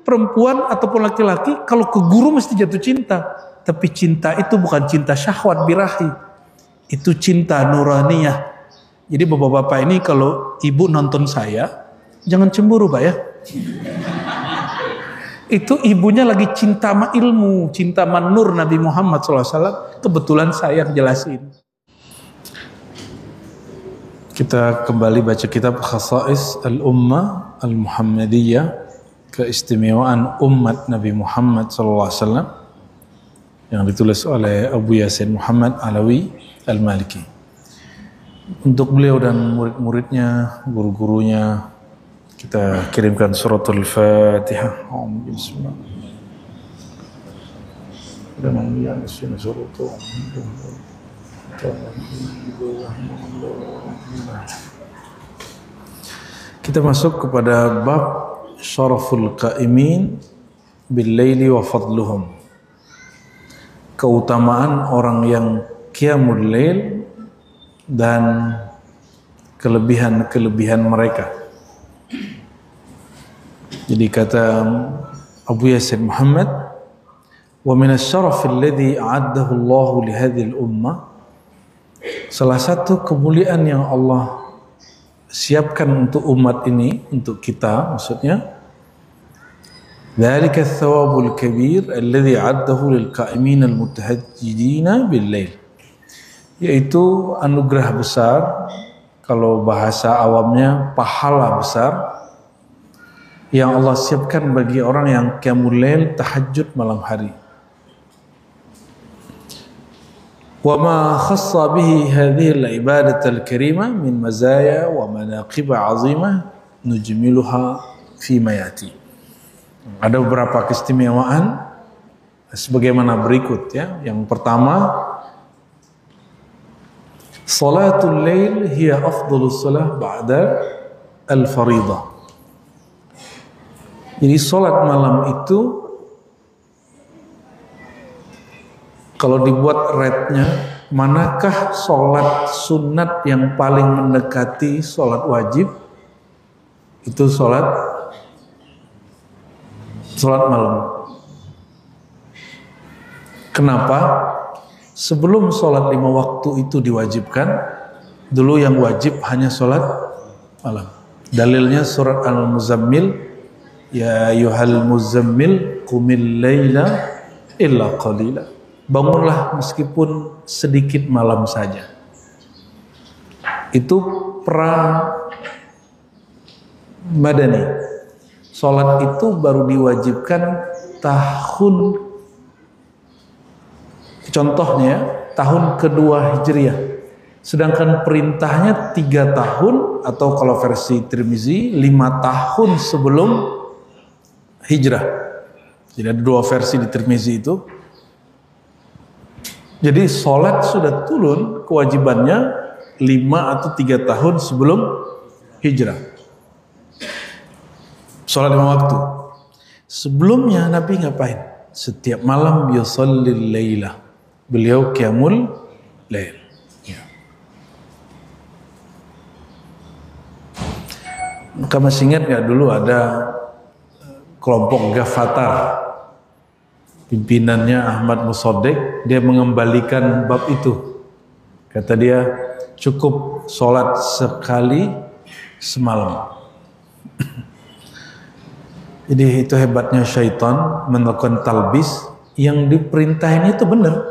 perempuan ataupun laki-laki kalau ke guru mesti jatuh cinta. Tapi cinta itu bukan cinta syahwat birahi. Itu cinta nuraniyah. Jadi bapak-bapak ini kalau ibu nonton saya, jangan cemburu Pak ya. Itu ibunya lagi cinta sama ilmu, cinta sama nur Nabi Muhammad SAW. Kebetulan saya yang jelasin. Kita kembali baca kitab Khasa'is Al-Ummah Al-Muhammadiyah, keistimewaan umat Nabi Muhammad SAW, yang ditulis oleh Abu Yasin Muhammad Alawi Al-Maliki. Untuk beliau dan murid-muridnya, guru-gurunya, kita kirimkan suratul Fatihah. Bismillah. Kita masuk kepada bab syaraful qaimin bil laili wa fadluhum. Keutamaan orang yang qiyamul lail dan kelebihan-kelebihan mereka. Jadi kata Abu Yasin Muhammad, wa min asy-syaraf alladhi a'addahu Allah li hadhihi al-ummah, salah satu kemuliaan yang Allah siapkan untuk umat ini, untuk kita maksudnya, dzalika ats-tsawabul kabir alladhi a'addahu lil qa'imin al-mutahajjidin bil lail, yaitu anugerah besar, kalau bahasa awamnya pahala besar yang Allah siapkan bagi orang yang qiyamul lail, tahajud malam hari. Wa ma khassa bihi hadhihi al-ibadah al-karimah min mazaya wa manaqib 'azimah nujmiluha fi ma yati. Ada beberapa keistimewaan sebagaimana berikut ya. Yang pertama, salatul lail hiya afdhalus salah ba'da al-fariḍah. Jadi salat malam itu kalau dibuat rate-nya, manakah salat sunat yang paling mendekati salat wajib? Itu salat malam. Kenapa? Sebelum salat 5 waktu itu diwajibkan, dulu yang wajib hanya salat malam. Dalilnya surat Al-Muzammil, ya ayyuhal muzammil qumil laila illa qalila. Bangunlah meskipun sedikit malam saja. Itu pra Madani. Salat itu baru diwajibkan tahun, contohnya tahun kedua Hijriah. Sedangkan perintahnya 3 tahun, atau kalau versi Tirmizi 5 tahun sebelum hijrah. Jadi ada 2 versi di Tirmizi itu. Jadi sholat sudah turun kewajibannya 5 atau 3 tahun sebelum hijrah. Sholat 5 waktu. Sebelumnya Nabi ngapain? Setiap malam yusallil lailah. Beliau qiyamul lail. Ya. Maka masih ingat gak dulu ada kelompok Ghafatar, pimpinannya Ahmad Musaddiq, dia mengembalikan bab itu. Kata dia, cukup sholat sekali semalam. Jadi itu hebatnya syaitan melakukan talbis. Yang diperintahin itu benar,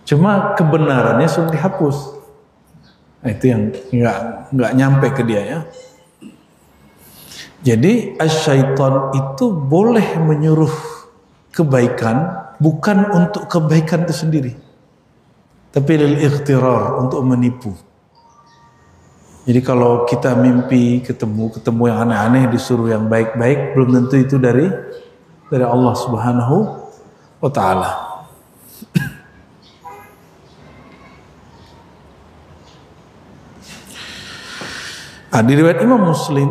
cuma kebenarannya sudah dihapus. Nah, itu yang nggak nyampe ke dia ya. Jadi syaitan itu boleh menyuruh kebaikan bukan untuk kebaikan itu sendiri, tapi lil ikhtirar, untuk menipu. Jadi kalau kita mimpi ketemu yang aneh-aneh, disuruh yang baik-baik, belum tentu itu dari Allah Subhanahu wa taala. Di riwayat Imam Muslim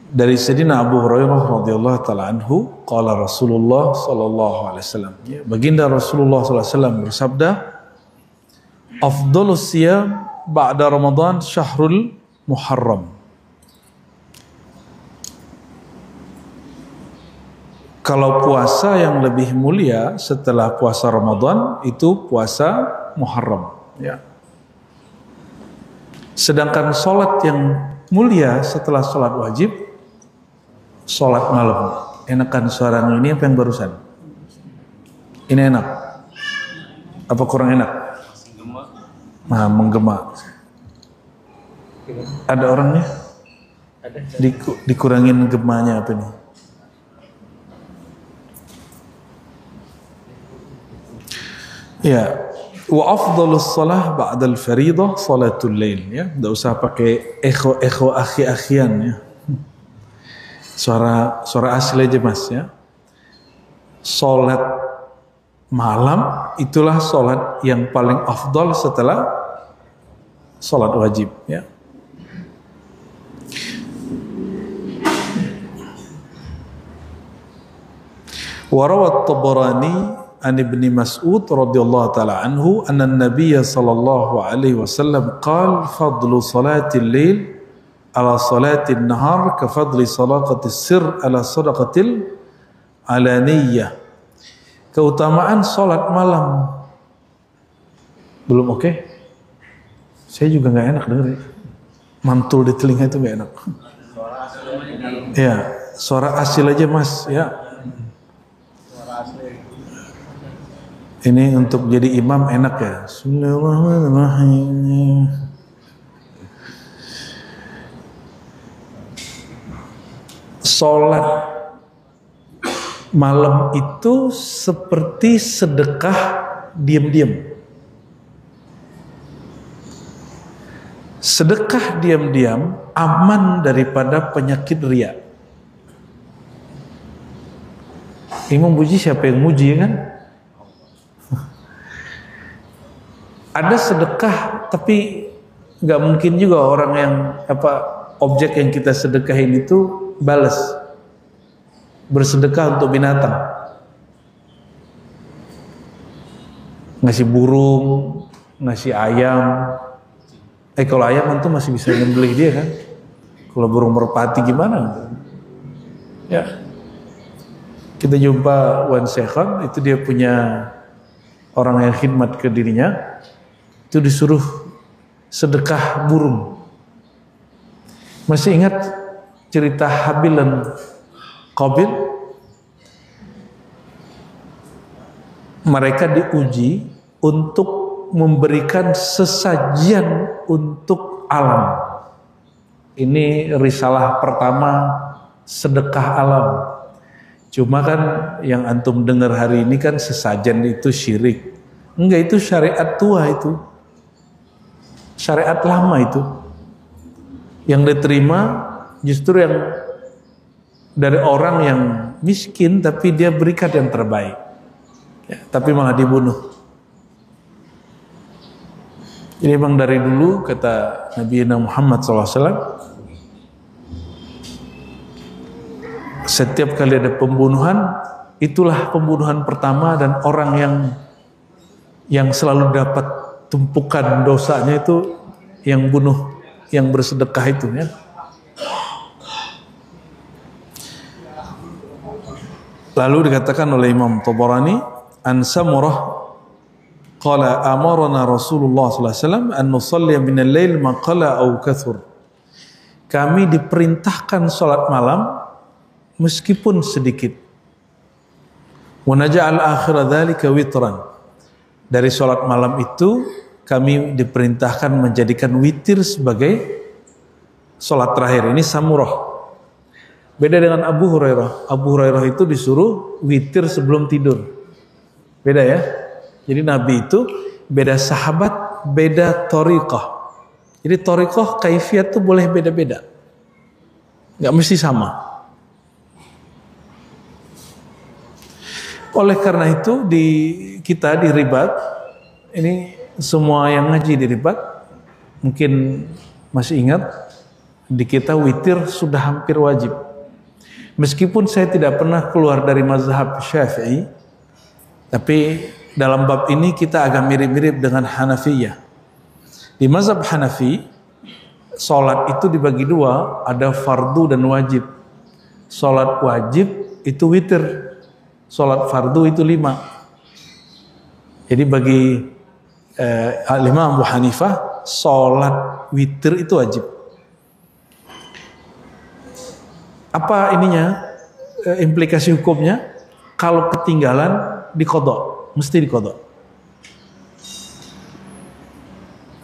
dari Sayyidina Abu Hurairah radhiyallahu taala anhu, qala Rasulullah sallallahu alaihi wasallam, baginda Rasulullah sallallahu alaihi wasallam bersabda, afdhalus siyam ba'da Ramadan syahrul Muharram. Kalau puasa yang lebih mulia setelah puasa Ramadan itu puasa Muharram, ya. Sedangkan sholat yang mulia setelah sholat wajib, sholat malam. Enakan suara ini apa yang barusan? Ini enak? Apa kurang enak? Nah, menggema. Ada orangnya? Dikurangin gemanya apa nih? Ya, wa afdhalus shalah ba'dal fariidah salatul lail, ya. Enggak usah pakai echo akhi-akhian, ya. Suara asli aja Mas, ya. Salat malam itulah salat yang paling afdal setelah salat wajib, ya. Wa rawat Tabarani an Ibni Mas'ud radhiyallahu ta'ala anhu anna an-nabiy sallallahu alaihi wasallam qala fadlu salatil lail ala salatil nahar ka fadli sadaqatis sir ala sadaqatil alaniyah. Keutamaan salat malam. Belum oke? Saya juga nggak enak denger, ya. Mantul di telinga itu nggak enak. Ya, suara asli aja Mas, ya. Ini untuk jadi imam enak, ya. Bismillahirrahmanirrahim. Salat malam itu seperti sedekah diam-diam. Sedekah diam-diam aman daripada penyakit riya. Ini memuji siapa yang muji, kan? Ada sedekah tapi nggak mungkin juga orang yang objek yang kita sedekahin itu balas. Bersedekah untuk binatang, ngasih burung, ngasih ayam. Kalau ayam itu masih bisa nyembelih dia, kan. Kalau burung merpati gimana? Ya, kita jumpa Wan Sekhan, itu dia punya orang yang khidmat ke dirinya, itu disuruh sedekah burung. Masih ingat cerita Habil dan Qabil? Mereka diuji untuk memberikan sesajian untuk alam. Ini risalah pertama sedekah alam. Cuma kan yang antum dengar hari ini kan sesajen itu syirik. Enggak, itu syariat tua itu. Syariat lama itu. Yang diterima justru yang dari orang yang miskin tapi dia berikan yang terbaik. Ya, tapi malah dibunuh. Ini memang dari dulu kata Nabi Muhammad SAW, setiap kali ada pembunuhan, itulah pembunuhan pertama, dan orang yang selalu dapat tumpukan dosanya itu yang bunuh, yang bersedekah itu, ya. Lalu dikatakan oleh Imam Tabarani, an Samurah qala amarna Rasulullah sallallahu alaihi wasallam an nusalli min al-lail ma qala aw kathur. Kami diperintahkan salat malam meskipun sedikit. Wa naj'al akhir dzalika witran. Dari salat malam itu kami diperintahkan menjadikan witir sebagai salat terakhir. Ini Samurah. Beda dengan Abu Hurairah. Abu Hurairah itu disuruh witir sebelum tidur. Beda, ya. Jadi Nabi itu beda sahabat, beda thariqah. Jadi thariqah kaifiat itu boleh beda-beda. Nggak mesti sama. Oleh karena itu kita di Ribat, ini semua yang ngaji di Ribat mungkin masih ingat, di kita witir sudah hampir wajib. Meskipun saya tidak pernah keluar dari mazhab Syafi'i, tapi dalam bab ini kita agak mirip-mirip dengan Hanafiyah. Di mazhab Hanafi, sholat itu dibagi dua, ada fardu dan wajib. Sholat wajib itu witir, Sholat fardu itu 5. Jadi bagi Imam Abu Hanifah, sholat witir itu wajib. Apa ininya? Implikasi hukumnya? Kalau ketinggalan diqadha, mesti diqadha.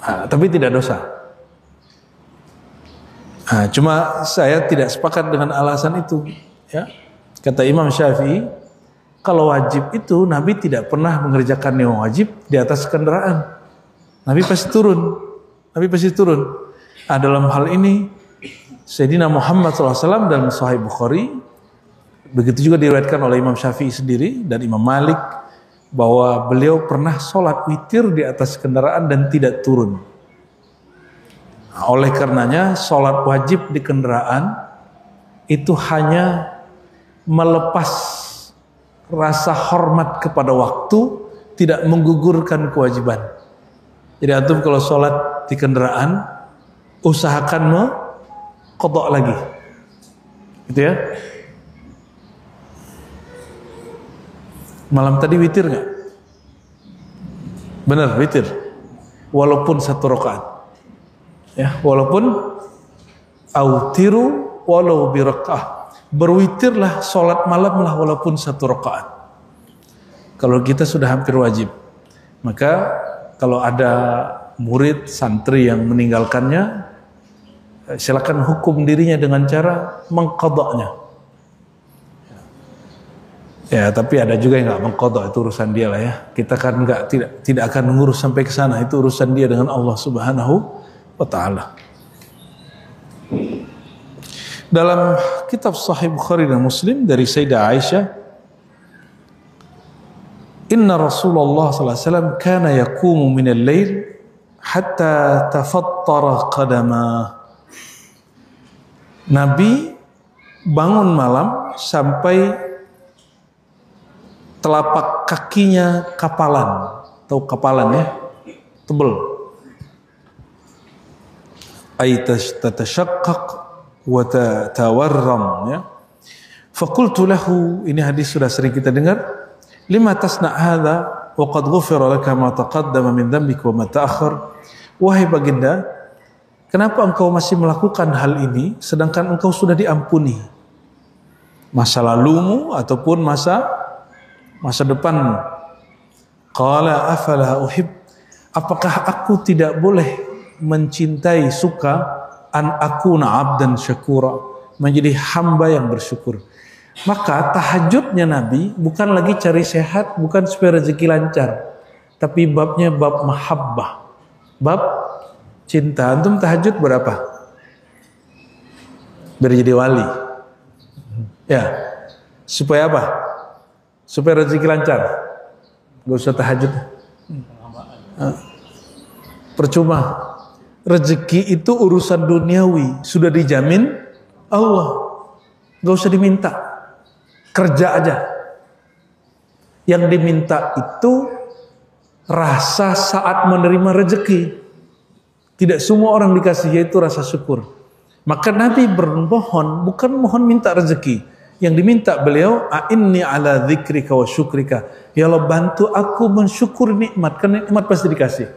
Tapi tidak dosa. Cuma saya tidak sepakat dengan alasan itu. Ya, kata Imam Syafi'i, kalau wajib itu Nabi tidak pernah mengerjakan yang wajib di atas kendaraan. Nabi pasti turun. Dalam hal ini Sayyidina Muhammad SAW dalam Sahih Bukhari, begitu juga diriwayatkan oleh Imam Syafi'i sendiri dan Imam Malik, bahwa beliau pernah sholat witir di atas kendaraan dan tidak turun. Oleh karenanya sholat wajib di kendaraan itu hanya melepas rasa hormat kepada waktu, tidak menggugurkan kewajiban. Jadi antum kalau sholat di kendaraan, usahakan qadha lagi, gitu ya. Malam tadi witir nggak? Benar witir, walaupun 1 rakaat. Ya, walaupun autiru walau biraka'ah. Berwitirlah, sholat malamlah walaupun 1 rakaat. Kalau kita sudah hampir wajib, maka kalau ada murid santri yang meninggalkannya, silakan hukum dirinya dengan cara mengqadha'nya. Ya, tapi ada juga yang nggak mengqadha, itu urusan dia lah ya. Kita kan tidak akan mengurus sampai ke sana, itu urusan dia dengan Allah Subhanahu wa ta'ala. Dalam kitab Sahih Bukhari dan Muslim dari Sayyidah Aisyah, inna Rasulullah sallallahu alaihi wasallam kana yaqumu minal lail hatta tafattara qadama. Nabi bangun malam sampai telapak kakinya kapalan, tahu kapalan ya, tebel. Ay tatashaqqaq wa tawarram ya. Faqultu lahu, ini hadis sudah sering kita dengar, lima tasna hadza wa qad ghufira laka ma taqaddama min dhanbika wa ma ta'akhkhar. Wahai baginda, kenapa engkau masih melakukan hal ini sedangkan engkau sudah diampuni masa lalumu ataupun masa depanmu? Qala afala uhib, apakah aku tidak boleh mencintai, suka an akuna abdan syakura, menjadi hamba yang bersyukur. Maka tahajudnya Nabi bukan lagi cari sehat, bukan supaya rezeki lancar, tapi babnya bab mahabbah, bab cinta. Antum tahajud berapa? Biar jadi wali. Ya, supaya apa? Supaya rezeki lancar. Gak usah tahajud. Percuma. Rezeki itu urusan duniawi, sudah dijamin Allah. Gak usah diminta, kerja aja. Yang diminta itu rasa saat menerima rezeki. Tidak semua orang dikasih, yaitu rasa syukur. Maka Nabi bermohon, bukan mohon minta rezeki. Yang diminta beliau, a'inni ala dzikrika wa syukrika. Ya Allah, bantu aku mensyukuri nikmat, karena nikmat pasti dikasih.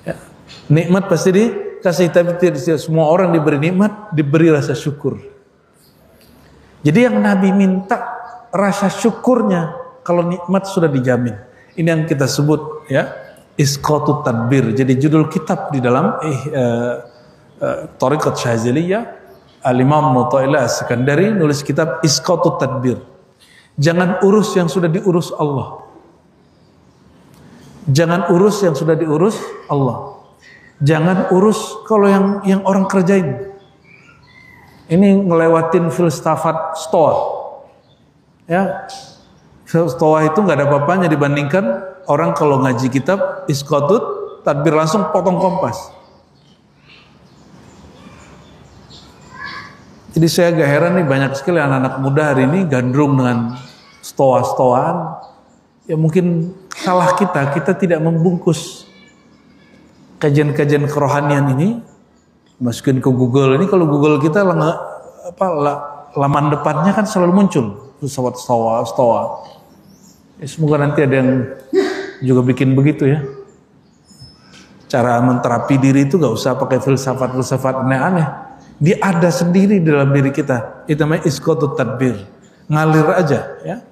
Ya. Nikmat pasti dikasih, tapi tidak semua orang diberi nikmat, diberi rasa syukur. Jadi yang Nabi minta rasa syukurnya kalau nikmat sudah dijamin. Ini yang kita sebut ya, Isqatut Tadbir. Jadi judul kitab di dalam Thariqat Syaziliyah, Al-Imam Mu'ta'ilah As-Sekandari nulis kitab Isqatut Tadbir. Jangan urus yang sudah diurus Allah. Jangan urus yang sudah diurus Allah. Jangan urus kalau yang orang kerjain. Ini ngelewatin filsafat Stoa. Ya. Stoa itu nggak ada apa-apanya dibandingkan orang kalau ngaji kitab Isqatut Tadbir langsung potong kompas. Jadi saya agak heran nih, banyak sekali anak-anak muda hari ini gandrung dengan stoa-stoaan. Ya mungkin salah kita tidak membungkus kajian-kajian kerohanian ini, masukin ke Google. Ini kalau Google kita laman depannya kan selalu muncul pesawat stoa. Semoga nanti ada yang juga bikin begitu ya. Cara menterapi diri itu gak usah pakai filsafat aneh-aneh. Dia ada sendiri dalam diri kita. Itu namanya isqatut tadbir. Ngalir aja ya.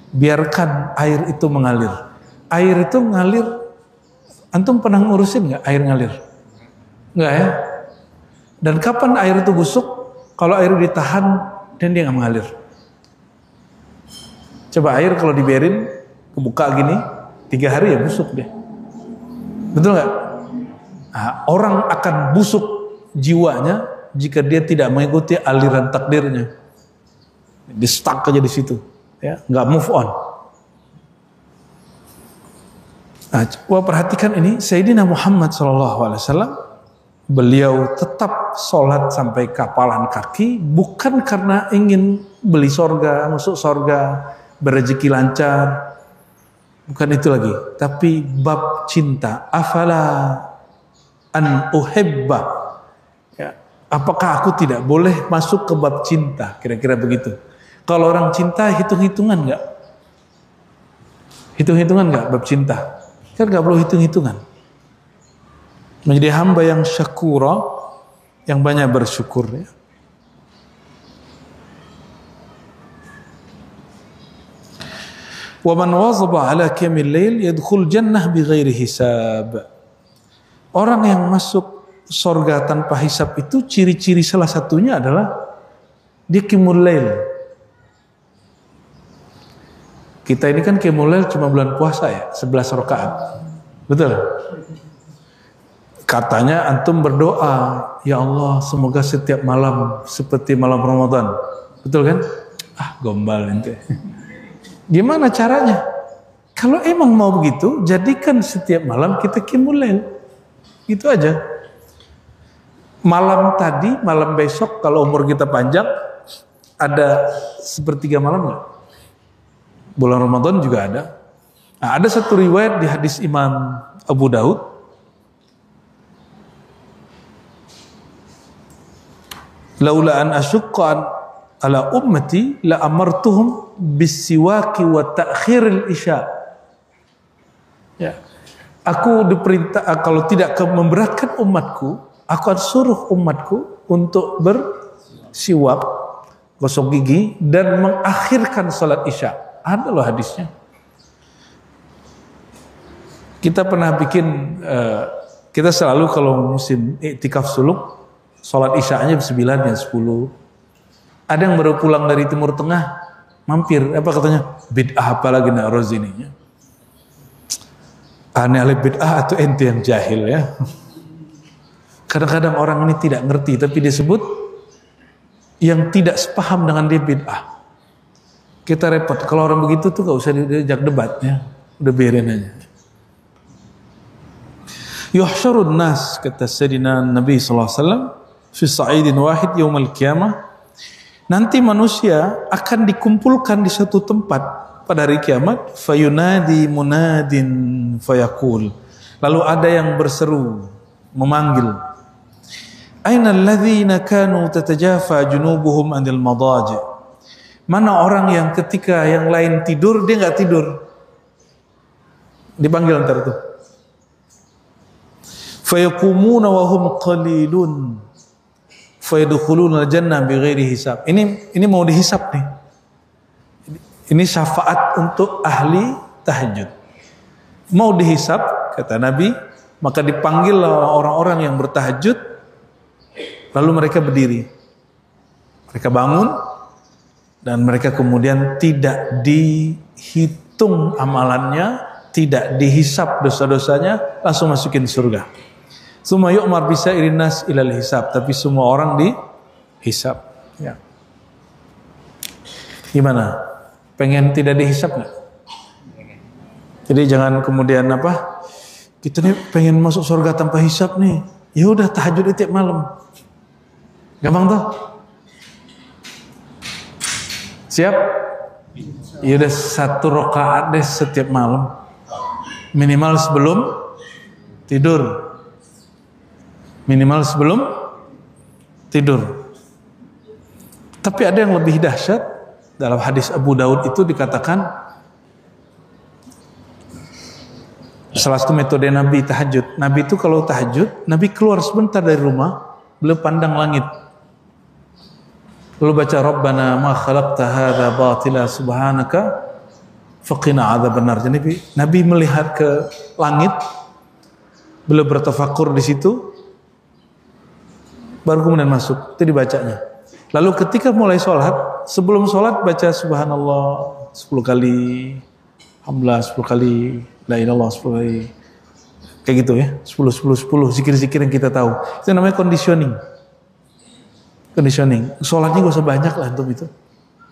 Biarkan air itu mengalir. Air itu ngalir. Antum pernah ngurusin gak air ngalir? Enggak ya? Dan kapan air itu busuk? Kalau air ditahan dan dia gak mengalir. Coba air kalau dibiarin kebuka gini 3 hari ya busuk dia. Betul nggak? Nah, orang akan busuk jiwanya jika dia tidak mengikuti aliran takdirnya. Dia stuck aja di situ, ya, nggak move on. Nah, coba perhatikan ini, Sayyidina Muhammad SAW, beliau tetap sholat sampai kapalan kaki, bukan karena ingin beli sorga, masuk sorga, berrezeki lancar. Bukan itu lagi, tapi bab cinta. Afala an uhibba. Ya, apakah aku tidak boleh masuk ke bab cinta? Kira-kira begitu. Kalau orang cinta hitung-hitungan nggak? Hitung-hitungan nggak bab cinta? Kan nggak perlu hitung-hitungan. Menjadi hamba yang syakura, yang banyak bersyukur ya. Wa man wazaba ala qiyamil lail yadkhul jannah bighairi hisab. Orang yang masuk surga tanpa hisab itu ciri-ciri salah satunya adalah dia qiyamul lail. Kita ini kan qiyamul lail cuma bulan puasa ya, 11 rakaat. Betul? Katanya antum berdoa, ya Allah semoga setiap malam seperti malam Ramadan. Betul kan? Ah, gombal ente. Gimana caranya? Kalau emang mau begitu, jadikan setiap malam kita qiyamul lail. Itu aja. Malam tadi, malam besok, kalau umur kita panjang, ada 1/3 malam nggak? Bulan Ramadan juga ada. Nah, ada satu riwayat di hadis Imam Abu Daud. Laula an asyukka ala ummati la amartuhum bisiwaki wa ta'khiril isya. Ya. Aku diperintah kalau tidak memberatkan umatku, aku akan suruh umatku untuk bersiwak, gosok gigi dan mengakhirkan salat isya. Ada loh hadisnya. Kita pernah bikin kita selalu kalau musim iktikaf suluk salat isyanya 9 ya 10. Ada yang baru pulang dari Timur Tengah, mampir, apa katanya? Bid'ah apa lagi nak Rozi ini? Aneh oleh bid'ah atau ente yang jahil ya? Kadang-kadang orang ini tidak ngerti, tapi disebut yang tidak sepaham dengan dia bid'ah. Kita repot, kalau orang begitu tuh gak usah diajak debat ya, udah biarin aja. Yuhsyarun nas, kata Sayyidina Nabi SAW, fi sa'idin wahid yawmal qiyamah. Nanti manusia akan dikumpulkan di satu tempat pada hari kiamat. Fayunadi munadin fayaqul. Lalu ada yang berseru, memanggil. Aina alladhina kanu tatajafa junubuhum anil madaji. Mana orang yang ketika yang lain tidur, dia nggak tidur. Dipanggil ntar itu. Fayaqumuna wa hum qalilun. Fayadkhuluna jannah bighairi hisab. Ini mau dihisab nih. Ini syafaat untuk ahli tahajud. Mau dihisab, kata Nabi, maka dipanggillah orang-orang yang bertahajud, lalu mereka berdiri. Mereka bangun, dan mereka kemudian tidak dihitung amalannya, tidak dihisab dosa-dosanya, langsung masukin surga. Suma yu'mar bisa irinas ilal hisab, tapi semua orang dihisab. Ya. Gimana? Pengen tidak dihisab nggak? Jadi jangan kemudian apa? Kita nih pengen masuk surga tanpa hisab nih. Ya udah tahajud tiap malam. Gampang tuh? Siap? Ya udah 1 rakaat deh setiap malam. Minimal sebelum tidur. Minimal sebelum tidur. Tapi ada yang lebih dahsyat. Dalam hadis Abu Daud itu dikatakan salah satu metode Nabi tahajud. Nabi itu kalau tahajud, Nabi keluar sebentar dari rumah, beliau pandang langit. Lalu baca Rabbana ma khalaqta hadza batila subhanaka faqina adzabannar. Jadi Nabi melihat ke langit, beliau bertafakur di situ, baru kemudian masuk. Itu dibacanya. Lalu ketika mulai sholat, sebelum sholat baca subhanallah 10 kali, alhamdulillah 10 kali, la ilallah 10 kali. Kayak gitu ya, 10 zikir-zikir yang kita tahu. Itu namanya conditioning. Sholatnya gak usah banyak lah untuk itu.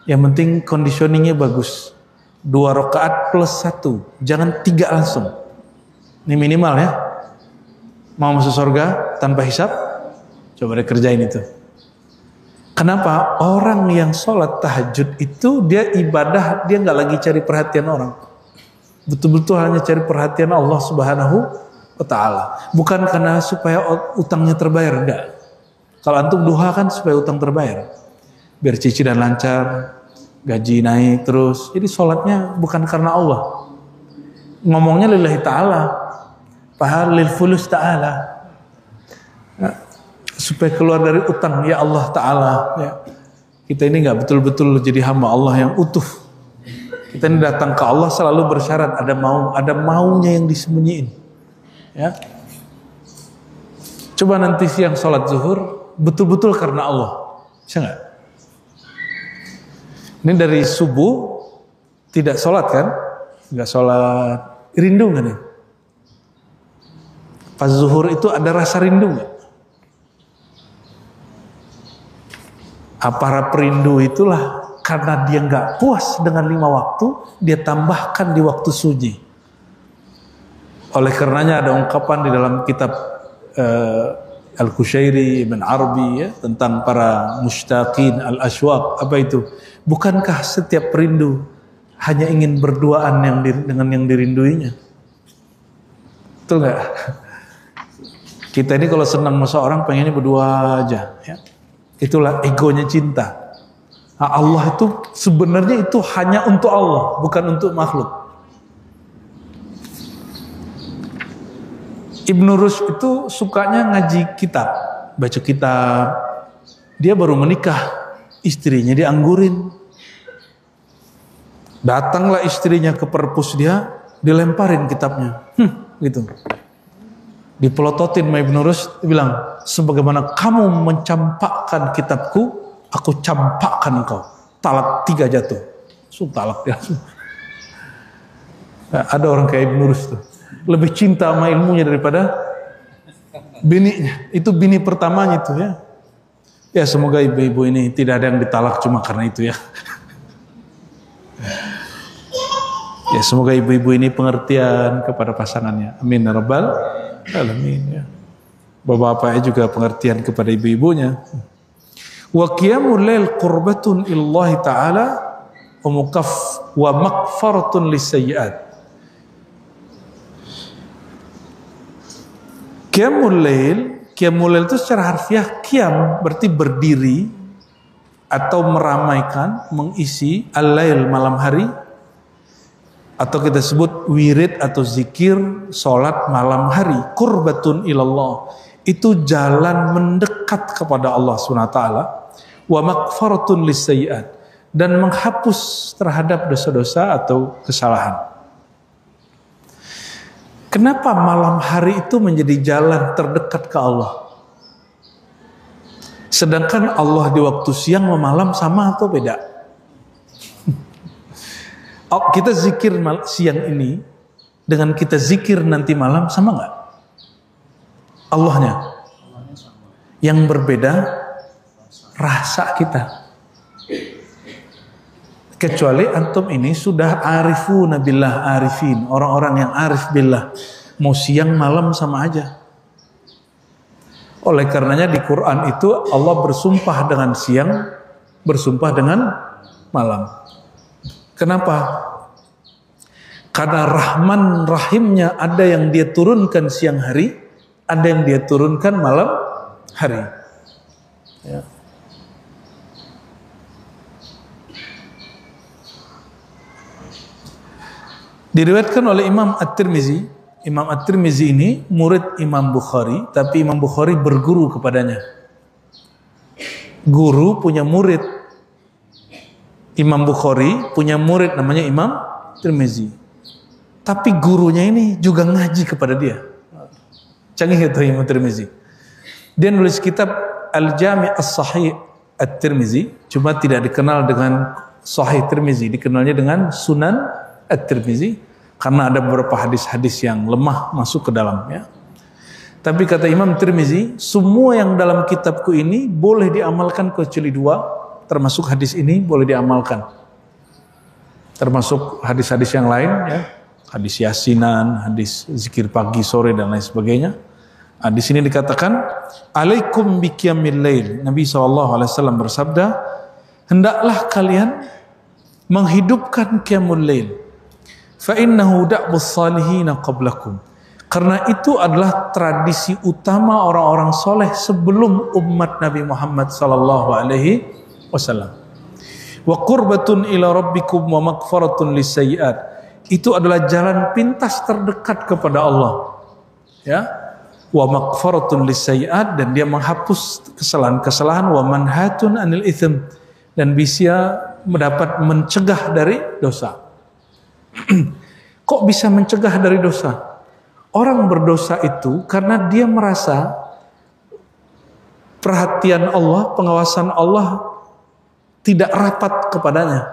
Yang penting conditioningnya bagus. 2 rakaat plus 1, jangan 3 langsung. Ini minimal ya. Mau masuk surga tanpa hisab, coba deh kerjain itu. Kenapa? Orang yang sholat tahajud itu dia ibadah, dia nggak lagi cari perhatian orang. Betul-betul hanya cari perhatian Allah Subhanahu wa Ta'ala. Bukan karena supaya utangnya terbayar, enggak. Kalau antum duha kan supaya utang terbayar, biar cicilan lancar, gaji naik terus. Jadi sholatnya bukan karena Allah. Ngomongnya lillahi ta'ala, pahal lil fulus ta'ala, supaya keluar dari utang ya Allah Ta'ala ya. Kita ini nggak betul-betul jadi hamba Allah yang utuh. Kita ini datang ke Allah selalu bersyarat ada maunya yang disembunyiin ya. Coba nanti siang sholat zuhur betul-betul karena Allah, bisa nggak? Ini dari subuh tidak sholat kan, nggak sholat, rindu nggak nih? Pas zuhur itu ada rasa rindu nggak? Para perindu itulah karena dia nggak puas dengan 5 waktu, dia tambahkan di waktu sunyi. Oleh karenanya ada ungkapan di dalam kitab Al-Qushairi, Ibn Arabi ya, tentang para mushtaqin al-ashwaq. Apa itu? Bukankah setiap perindu hanya ingin berduaan dengan yang dirinduinya? Betul nggak? Kita ini kalau senang sama seorang pengennya berdua aja ya. Itulah egonya cinta. Nah, Allah itu sebenarnya itu hanya untuk Allah, bukan untuk makhluk. Ibnu Rushd itu sukanya ngaji kitab, baca kitab. Dia baru menikah, istrinya dianggurin. Datanglah istrinya ke perpus dia, dilemparin kitabnya. Gitu. Dipelototin sama Ibnu Rushd, bilang, sebagaimana kamu mencampakkan kitabku, aku campakkan engkau. Talak 3 jatuh. Talak dia. Nah, ada orang kayak Ibnu Rushd tuh, lebih cinta sama ilmunya daripada bininya. Itu bini pertamanya itu ya. Ya semoga ibu-ibu ini tidak ada yang ditalak cuma karena itu ya. Ya semoga ibu-ibu ini pengertian kepada pasangannya. Amin ya rabbal alamin ya. Bapak-bapaknya juga pengertian kepada ibu-ibunya. Wa qiyamul lail qurbatun illahi ta'ala wa maghfaratun lisayyi'at. Qiyamul lail itu secara harfiah qiyam berarti berdiri atau meramaikan, mengisi al-lail malam hari, atau kita sebut wirid atau zikir salat malam hari. Qurbatun ilallah, itu jalan mendekat kepada Allah SWT. Wa maghfaratun lisayyi'at, dan menghapus terhadap dosa-dosa atau kesalahan. Kenapa malam hari itu menjadi jalan terdekat ke Allah? Sedangkan Allah di waktu siang sama malam sama atau beda? Kita zikir siang ini dengan kita zikir nanti malam sama nggak? Allahnya. Yang berbeda rasa kita. Kecuali antum ini sudah arifuna billah arifin, orang-orang yang arif billah, mau siang malam sama aja. Oleh karenanya di Quran itu Allah bersumpah dengan siang, bersumpah dengan malam. Kenapa? Karena Rahman Rahimnya ada yang dia turunkan siang hari, ada yang dia turunkan malam hari. Ya. Diriwayatkan oleh Imam At-Tirmizi. Imam At-Tirmizi ini murid Imam Bukhari, tapi Imam Bukhari berguru kepadanya. Guru punya murid. Imam Bukhari punya murid namanya Imam Tirmizi. Tapi gurunya ini juga ngaji kepada dia. Canggih itu Imam Tirmizi. Dia nulis kitab Al-Jami' As-Sahih At-Tirmizi, cuma tidak dikenal dengan Sahih Tirmizi, dikenalnya dengan Sunan At-Tirmizi karena ada beberapa hadis-hadis yang lemah masuk ke dalamnya. Tapi kata Imam Tirmizi, semua yang dalam kitabku ini boleh diamalkan kecuali dua, termasuk hadis ini boleh diamalkan. Termasuk hadis-hadis yang lain, ya, hadis yasinan, hadis zikir pagi, sore dan lain sebagainya. Nah, di sini dikatakan, alaikum biqiyamil lail. Nabi SAW bersabda, hendaklah kalian menghidupkan qiyamul lail. Fa innahu da'bus salihin qablakum. Karena itu adalah tradisi utama orang-orang soleh sebelum umat Nabi Muhammad sallallahu alaihi wasallam. Wa qurbatun ila rabbikum wa maghfiratun lisayyi'at. Itu adalah jalan pintas terdekat kepada Allah. Ya. Wa maghfiratun lisayyi'at, dan dia menghapus kesalahan-kesalahan, wa manhatun anil itsm, dan bisa mendapat mencegah dari dosa. Kok bisa mencegah dari dosa? Orang berdosa itu karena dia merasa perhatian Allah, pengawasan Allah tidak rapat kepadanya.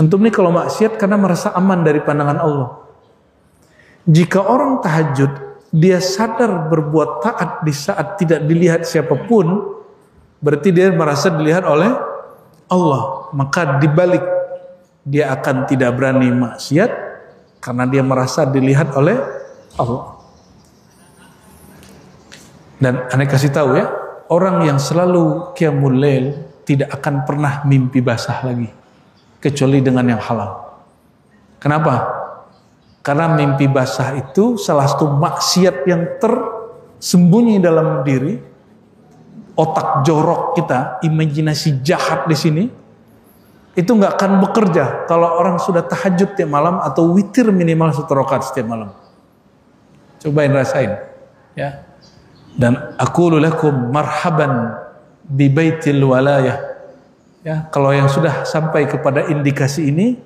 Antum nih kalau maksiat karena merasa aman dari pandangan Allah. Jika orang tahajud, dia sadar berbuat taat di saat tidak dilihat siapapun, berarti dia merasa dilihat oleh Allah. Maka dibalik, dia akan tidak berani maksiat karena dia merasa dilihat oleh Allah. Dan aneh kasih tahu ya, orang yang selalu qiyamul lail tidak akan pernah mimpi basah lagi kecuali dengan yang halal. Kenapa? Karena mimpi basah itu salah satu maksiat yang tersembunyi dalam diri, otak jorok kita, imajinasi jahat di sini. Itu nggak akan bekerja kalau orang sudah tahajud tiap malam atau witir minimal 1 rakaat setiap malam. Cobain rasain, ya. Dan aqulu lakum marhaban bi baitil walayah. Ya, kalau yang sudah sampai kepada indikasi ini,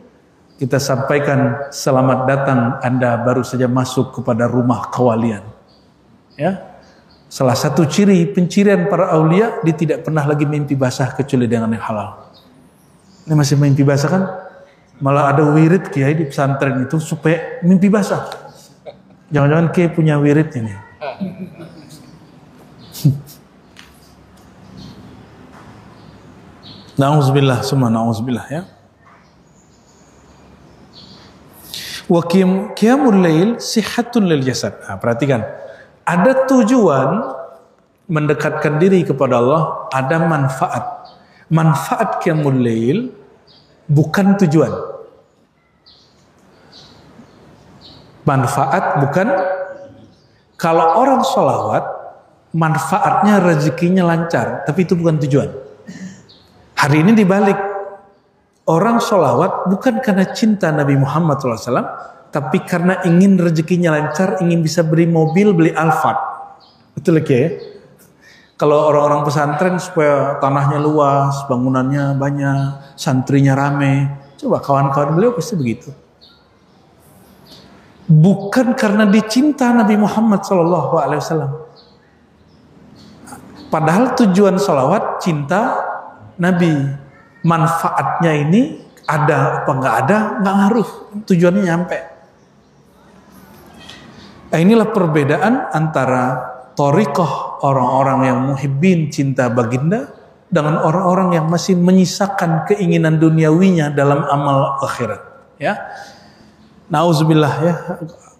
kita sampaikan selamat datang, Anda baru saja masuk kepada rumah kewalian. Ya. Salah satu ciri pencirian para aulia, dia tidak pernah lagi mimpi basah kecuali dengan yang halal. Ini masih mimpi basah kan? Malah ada wirid kiai di pesantren itu supaya mimpi basah. Jangan-jangan kiai punya wirid ini. Na'udzubillah, summa na'udzubillah ya. Wa qiyamul lail sihatun lil jasad. Nah, perhatikan. Ada tujuan mendekatkan diri kepada Allah, ada manfaat. Manfaat qiyamul lail bukan tujuan. Manfaat bukan. Kalau orang sholawat, manfaatnya rezekinya lancar, tapi itu bukan tujuan. Hari ini dibalik. Orang sholawat bukan karena cinta Nabi Muhammad SAW, tapi karena ingin rezekinya lancar, ingin bisa beli mobil, beli Alphard. Betul lagi ya? Kalau orang-orang pesantren supaya tanahnya luas, bangunannya banyak, santrinya rame. Coba kawan-kawan beliau pasti begitu. Bukan karena dicinta Nabi Muhammad SAW. Padahal tujuan sholawat cinta Nabi. Manfaatnya ini ada apa nggak ada, nggak ngaruh. Tujuannya nyampe. Nah, inilah perbedaan antara thariqah orang-orang yang muhibbin cinta baginda dengan orang-orang yang masih menyisakan keinginan duniawinya dalam amal akhirat. Ya, nauzubillah ya.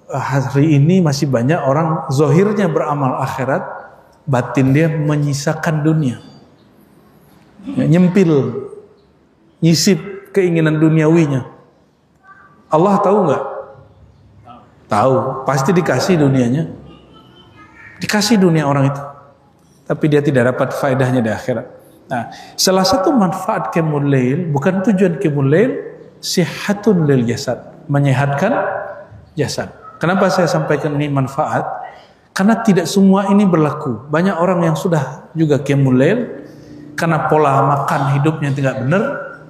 Hari ini masih banyak orang zahirnya beramal akhirat, batin dia menyisakan dunia. Ya, nyempil, nyisip keinginan duniawinya. Allah tahu nggak? Tahu, pasti dikasih dunianya. Dikasih dunia orang itu, tapi dia tidak dapat faedahnya di akhirat. Nah, salah satu manfaat qiyamul lail, bukan tujuan qiyamul lail, sihatun lil jasad, menyehatkan jasad. Kenapa saya sampaikan ini manfaat? Karena tidak semua ini berlaku. Banyak orang yang sudah juga qiyamul lail karena pola makan hidupnya tidak benar,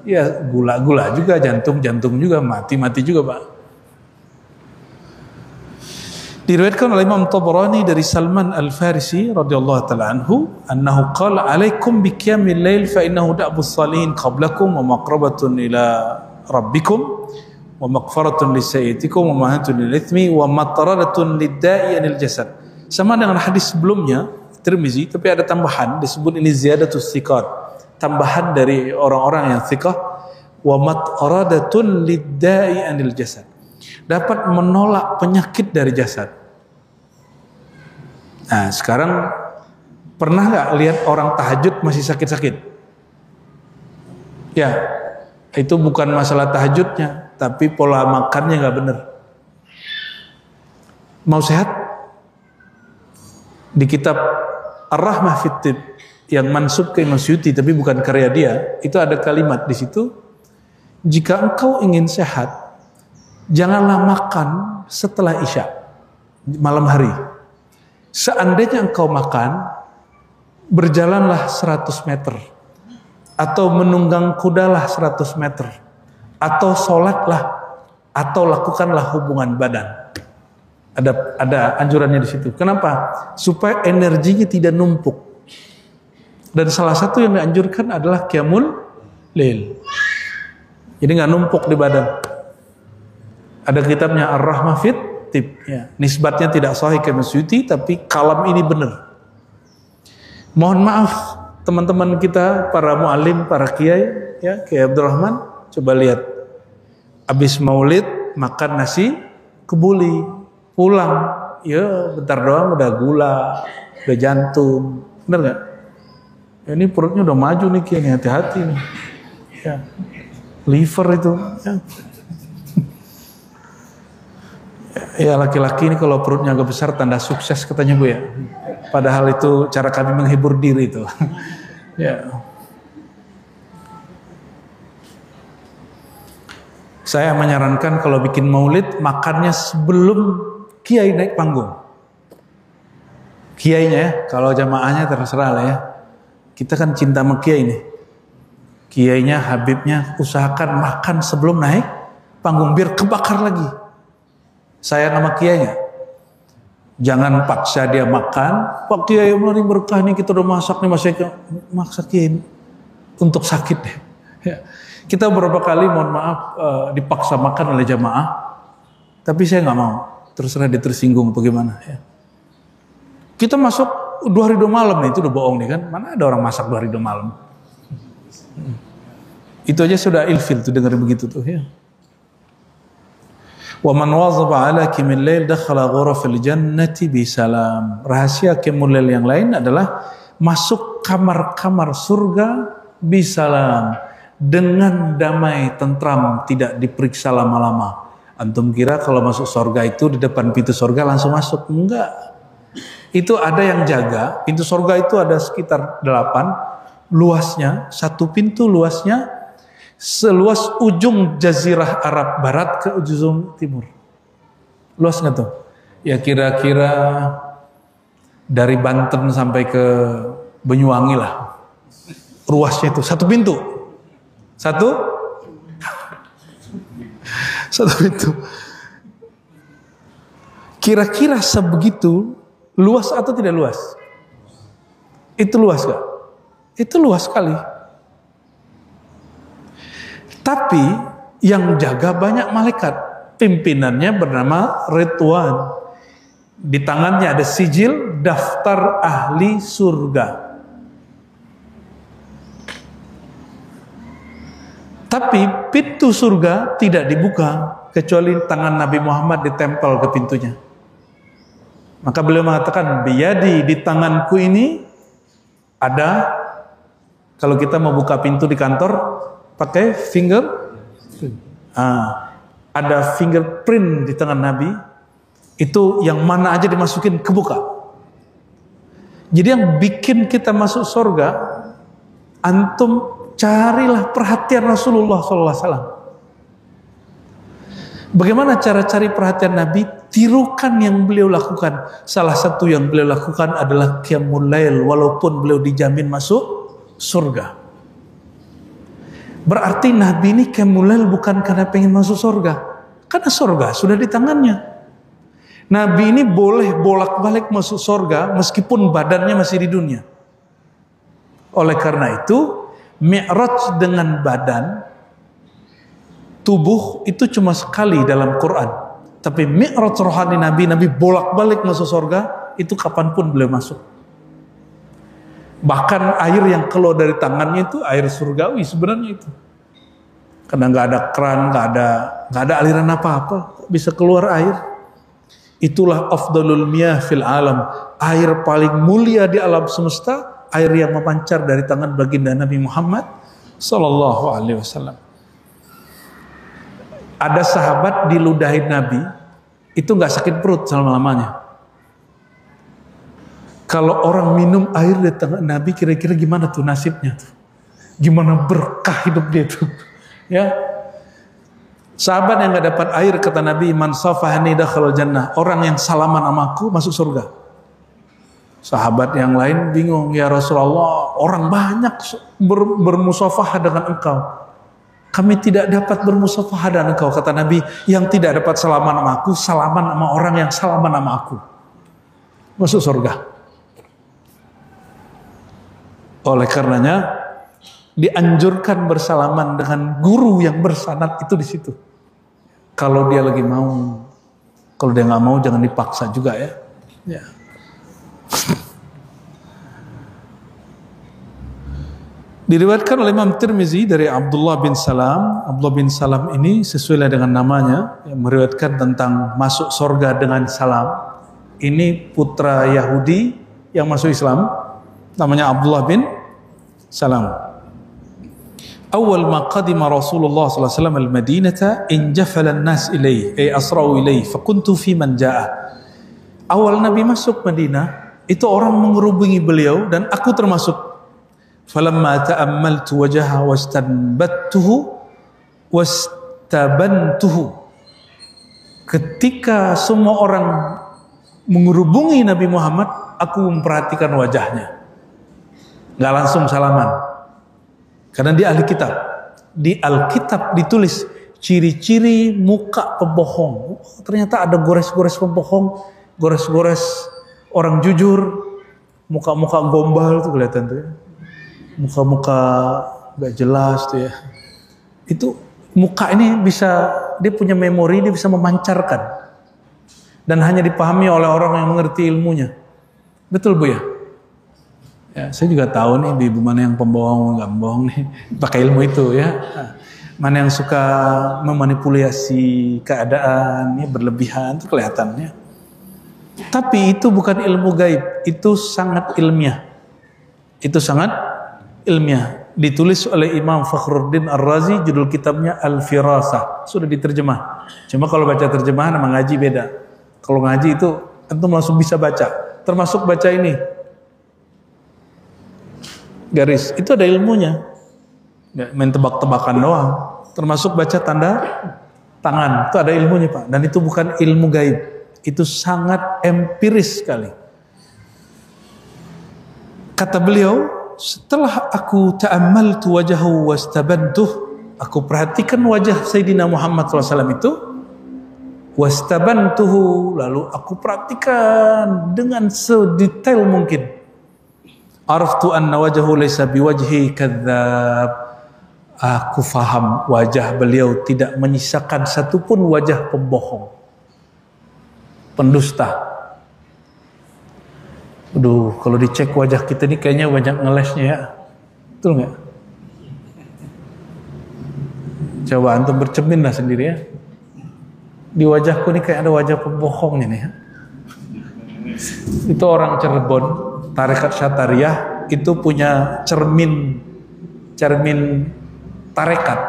ya gula-gula juga, jantung juga, mati juga, Pak. Diriwayatkan oleh Imam Tabrani dari Salman Al-Farisi radhiyallahu taala anhu, annahu qala alaikum biqiyamil lail fa innahu da'bus salihin qablakum wa maqrabatun ila rabbikum wa maghfiratun lisayyiatikum wa mahatun lil itsmi wa mataradatun lid-da'i anil jasad. Sama dengan hadis sebelumnya Tirmizi, tapi ada tambahan disebut ini ziyadatus thiqat, tambahan dari orang-orang yang thiqah, wa mataradatun lid-da'i anil jasad, dapat menolak penyakit dari jasad. Nah, sekarang pernah nggak lihat orang tahajud masih sakit-sakit? Ya, itu bukan masalah tahajudnya, tapi pola makannya nggak benar. Mau sehat? Di kitab Ar-Rahmah fit Tib yang mansub ke Imam Suyuti tapi bukan karya dia, itu ada kalimat di situ, jika engkau ingin sehat, janganlah makan setelah Isya, malam hari. Seandainya engkau makan, berjalanlah 100 meter, atau menunggang kudalah 100 meter, atau sholatlah, atau lakukanlah hubungan badan. Ada anjurannya di situ. Kenapa? Supaya energinya tidak numpuk. Dan salah satu yang dianjurkan adalah qiyamul lail. Jadi nggak numpuk di badan. Ada kitabnya Ar-Rahmah fit Tib. Ya. Nisbatnya tidak sahih ke Suyuti, tapi kalam ini benar. Mohon maaf teman-teman kita, para mu'alim, para kiai, ya, Kiai Abdurrahman, coba lihat. Habis maulid makan nasi kebuli, pulang, ya bentar doang udah gula, udah jantung, bener nggak? Ya, ini perutnya udah maju nih Kiai, hati-hati nih. Ya. Liver itu. Ya. Ya laki-laki ini kalau perutnya agak besar tanda sukses katanya Bu ya. Padahal itu cara kami menghibur diri itu. Ya. Saya menyarankan kalau bikin maulid makannya sebelum kiai naik panggung. Kiainya ya, kalau jamaahnya terserah lah ya. Kita kan cinta sama kiai nih. Kiainya, habibnya usahakan makan sebelum naik panggung biar kebakar lagi. Saya nama kiainya. Jangan paksa dia makan. Pak Kiai mari berkah nih, kita udah masak nih, masih maksa Kiai untuk sakit deh. Ya. Kita beberapa kali mohon maaf dipaksa makan oleh jamaah, tapi saya nggak mau. Terserah dia tersinggung bagaimana. Ya. Kita masuk 2 hari 2 malam nih, itu udah bohong nih kan? Mana ada orang masak 2 hari 2 malam? Itu aja sudah ilfil tuh dengar begitu tuh ya. Wa man wazaba ala qiyamil lail dakhala ghurafal jannati bi salam. Rahasia qiyamul lail yang lain adalah masuk kamar-kamar surga bi salam, dengan damai, tentram, tidak diperiksa lama-lama. Antum kira kalau masuk surga itu di depan pintu surga langsung masuk? Enggak. Itu ada yang jaga. Pintu surga itu ada sekitar 8 luasnya, satu pintu luasnya seluas ujung jazirah Arab Barat ke ujung timur. Luas nggak tuh? Ya kira-kira dari Banten sampai ke Banyuwangi lah. Ruasnya itu satu pintu. Satu pintu. Kira-kira sebegitu luas atau tidak luas? Itu luas gak? Itu luas sekali. Tapi yang jaga banyak malaikat. Pimpinannya bernama Ridwan. Di tangannya ada sijil daftar ahli surga. Tapi pintu surga tidak dibuka kecuali tangan Nabi Muhammad ditempel ke pintunya. Maka beliau mengatakan, biyadi, di tanganku ini ada, kalau kita mau buka pintu di kantor pakai ada fingerprint di tangan Nabi, itu yang mana aja dimasukin kebuka. Jadi yang bikin kita masuk surga, antum carilah perhatian Rasulullah SAW. Bagaimana cara cari perhatian Nabi? Tirukan yang beliau lakukan. Salah satu yang beliau lakukan adalah qiyamul lail, walaupun beliau dijamin masuk surga. Berarti Nabi ini qiyamul lail bukan karena pengen masuk surga, karena surga sudah di tangannya. Nabi ini boleh bolak-balik masuk surga meskipun badannya masih di dunia. Oleh karena itu, Mi'raj dengan badan, tubuh itu cuma sekali dalam Quran. Tapi Mi'raj rohani Nabi bolak-balik masuk surga, itu kapanpun beliau masuk. Bahkan air yang keluar dari tangannya itu air surgawi sebenarnya itu. Karena nggak ada keran, nggak ada aliran apa-apa, bisa keluar air. Itulah afdalul miyah fil alam, air paling mulia di alam semesta, air yang memancar dari tangan baginda Nabi Muhammad sallallahu alaihi wasallam. Ada sahabat diludahin Nabi, itu nggak sakit perut selama-lamanya. Kalau orang minum air dari tangan Nabi, kira-kira gimana tuh nasibnya tuh? Gimana berkah hidup dia tuh? Ya, sahabat yang nggak dapat air, kata Nabi, man safahani dakhalal jannah, orang yang salaman sama aku masuk surga. Sahabat yang lain bingung, ya Rasulullah, orang banyak bermusafahah dengan engkau, kami tidak dapat bermusafahah dengan engkau. Kata Nabi, yang tidak dapat salaman sama aku, salaman sama orang yang salaman sama aku, masuk surga. Oleh karenanya dianjurkan bersalaman dengan guru yang bersanad itu di situ. Kalau dia lagi mau, kalau dia nggak mau jangan dipaksa juga ya. Ya. Diriwayatkan oleh Imam Tirmizi dari Abdullah bin Salam. Abdullah bin Salam ini sesuai dengan namanya, yang meriwayatkan tentang masuk surga dengan salam. Ini putra Yahudi yang masuk Islam, namanya Abdullah bin Salam. Awal ma qadima Rasulullah sallallahu alaihi wasallam al-Madinata injafala an-nas ilaihi ay asra'u ilaihi fakuntu fi man jaa. Awal Nabi masuk Madinah, itu orang mengerubungi beliau dan aku termasuk. Falamma ta'ammaltu wajhaha wastabantuhu. Ketika semua orang mengerubungi Nabi Muhammad, aku memperhatikan wajahnya. Nggak langsung salaman, karena dia ahli kitab. Di Alkitab ditulis ciri-ciri muka pembohong. Ternyata ada gores-gores pembohong, gores-gores orang jujur, muka-muka gombal tuh kelihatan tuh ya. Muka-muka nggak jelas tuh ya. Itu muka ini bisa, dia punya memori, dia bisa memancarkan dan hanya dipahami oleh orang yang mengerti ilmunya. Betul Bu ya? Ya, saya juga tahu nih ibu mana yang pembohong, nggak pembohong nih, pakai ilmu itu ya. Mana yang suka memanipulasi keadaan, ya, berlebihan, itu kelihatannya. Tapi itu bukan ilmu gaib, itu sangat ilmiah. Itu sangat ilmiah. Ditulis oleh Imam Fakhruddin Ar-Razi, judul kitabnya Al-Firasah. Sudah diterjemah. Cuma kalau baca terjemahan sama ngaji beda. Kalau ngaji itu antum langsung bisa baca. Termasuk baca ini. Garis, itu ada ilmunya. Nggak main tebak-tebakan doang. Termasuk baca tanda tangan, itu ada ilmunya Pak. Dan itu bukan ilmu gaib, itu sangat empiris sekali. Kata beliau, setelah aku ta'ammaltu wajahu wastabantuh, aku perhatikan wajah Sayyidina Muhammad SAW itu, wastabantuhu, lalu aku perhatikan dengan sedetail mungkin. Araftu anna wajahu laysa biwajhi kadzdzab. Aku faham wajah beliau tidak menyisakan satupun wajah pembohong, pendusta. Aduh, kalau dicek wajah kita ini kayaknya banyak ngelesnya ya. Betul nggak? Coba antum bercermin lah sendiri ya. Di wajahku ini kayak ada wajah pembohong ini ya. Itu orang Cirebon, tarekat Syatariyah itu punya cermin tarekat.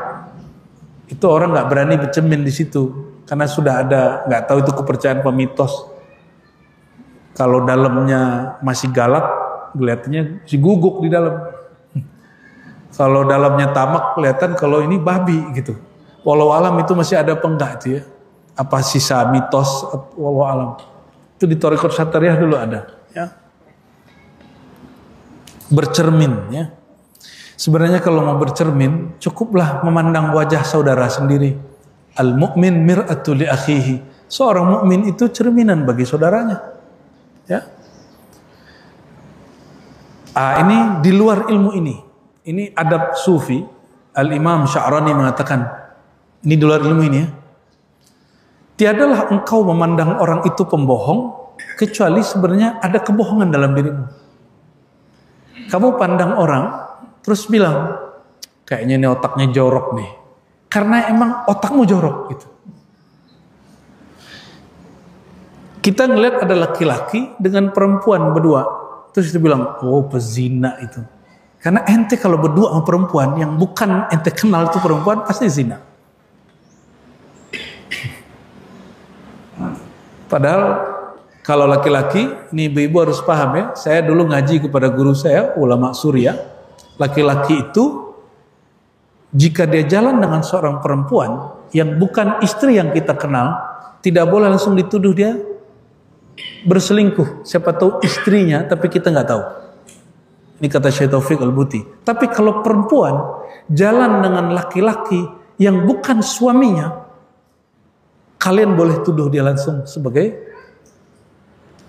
Itu orang nggak berani bercermin di situ karena sudah ada, nggak tahu itu kepercayaan pemitos. Kalau dalamnya masih galak, kelihatannya si guguk di dalam. Kalau dalamnya tamak, kelihatan kalau ini babi gitu. Walau alam itu masih ada apa enggak itu ya. apa sisa mitos, wallahu alam. Itu di Thariqat Syatariah dulu ada, ya. Bercermin, ya. Sebenarnya kalau mau bercermin, cukuplah memandang wajah saudara sendiri. Al-mu'min mir'atu li akhihi. Seorang mukmin itu cerminan bagi saudaranya. Ya. Ini di luar ilmu ini. Ini adab sufi. Al-Imam Sya'rani mengatakan, ini di luar ilmu ini ya. Tiadalah engkau memandang orang itu pembohong, kecuali sebenarnya ada kebohongan dalam dirimu. Kamu pandang orang, terus bilang, kayaknya ini otaknya jorok nih. Karena emang otakmu jorok gitu. Kita ngelihat ada laki-laki dengan perempuan berdua. Terus dia bilang, oh pezina itu. Karena ente kalau berdua sama perempuan yang bukan ente kenal itu perempuan, pasti zina. Padahal kalau laki-laki, ini ibu-ibu harus paham ya. Saya dulu ngaji kepada guru saya, ulama Suriah. Laki-laki itu, jika dia jalan dengan seorang perempuan yang bukan istri yang kita kenal, tidak boleh langsung dituduh dia berselingkuh. Siapa tahu istrinya, tapi kita nggak tahu. Ini kata Syekh Taufik Al-Buti. Tapi kalau perempuan jalan dengan laki-laki yang bukan suaminya, kalian boleh tuduh dia langsung sebagai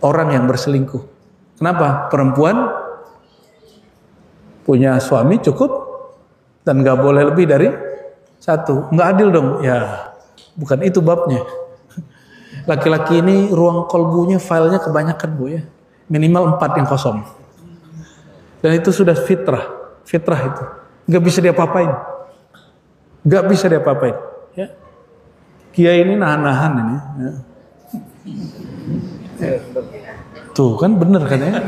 orang yang berselingkuh. Kenapa? Perempuan punya suami cukup dan nggak boleh lebih dari satu. Nggak adil dong. Ya, bukan itu babnya. Laki-laki ini ruang kolbunya, filenya kebanyakan bu ya. Minimal 4 yang kosong. Dan itu sudah fitrah. Fitrah itu. Nggak bisa diapa-apain. Nggak bisa diapa-apain. Ya. Kiai ini nahan-nahan ini. Ya. Tuh kan bener kan ya.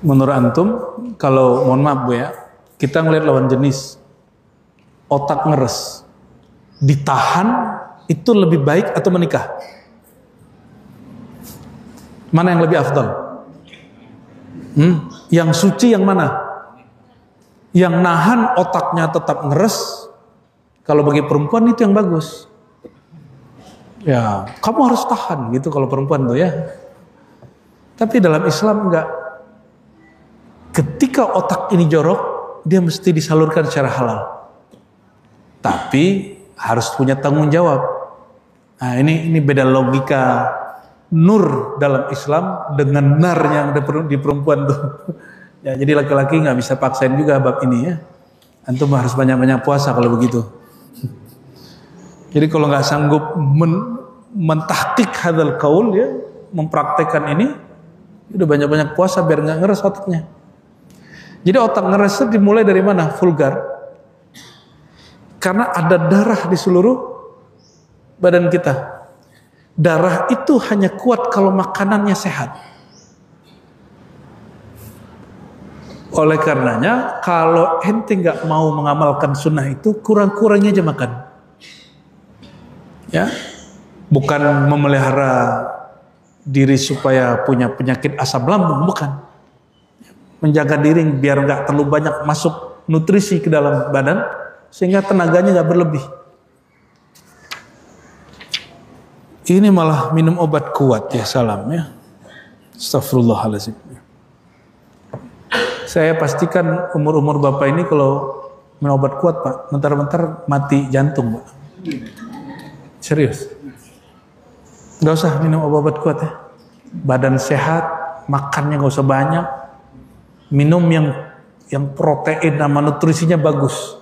Menurut antum, kalau mohon maaf bu ya, kita ngelihat lawan jenis, otak ngeres, ditahan itu lebih baik atau menikah? Mana yang lebih afdal? Yang suci yang mana? Yang nahan otaknya tetap ngeres. Kalau bagi perempuan itu yang bagus. Ya, kamu harus tahan gitu kalau perempuan tuh ya. Tapi dalam Islam enggak. Ketika otak ini jorok, dia mesti disalurkan secara halal. Tapi harus punya tanggung jawab. Nah, ini beda logika nur dalam Islam dengan nar yang ada di perempuan tuh. Ya, jadi laki-laki nggak bisa paksain juga bab ini ya. Antum harus banyak-banyak puasa kalau begitu. Jadi kalau nggak sanggup mentahqiq hadzal qaul ya, mempraktekkan ini, udah banyak-banyak puasa biar nggak ngeres otaknya. Jadi otak ngeres dimulai dari mana? Vulgar. Karena ada darah di seluruh badan kita. Darah itu hanya kuat kalau makanannya sehat. Oleh karenanya, kalau ente nggak mau mengamalkan sunnah itu, kurang-kurangnya aja makan. Ya, bukan memelihara diri supaya punya penyakit asam lambung, bukan. Menjaga diri biar nggak terlalu banyak masuk nutrisi ke dalam badan, sehingga tenaganya nggak berlebih. Ini malah minum obat kuat ya, salam ya. Astagfirullahaladzim. Saya pastikan umur-umur bapak ini kalau minum obat kuat pak, bentar-bentar mati jantung pak. Serius. Gak usah minum obat kuat ya. Badan sehat, makannya gak usah banyak. Minum yang protein sama nutrisinya bagus.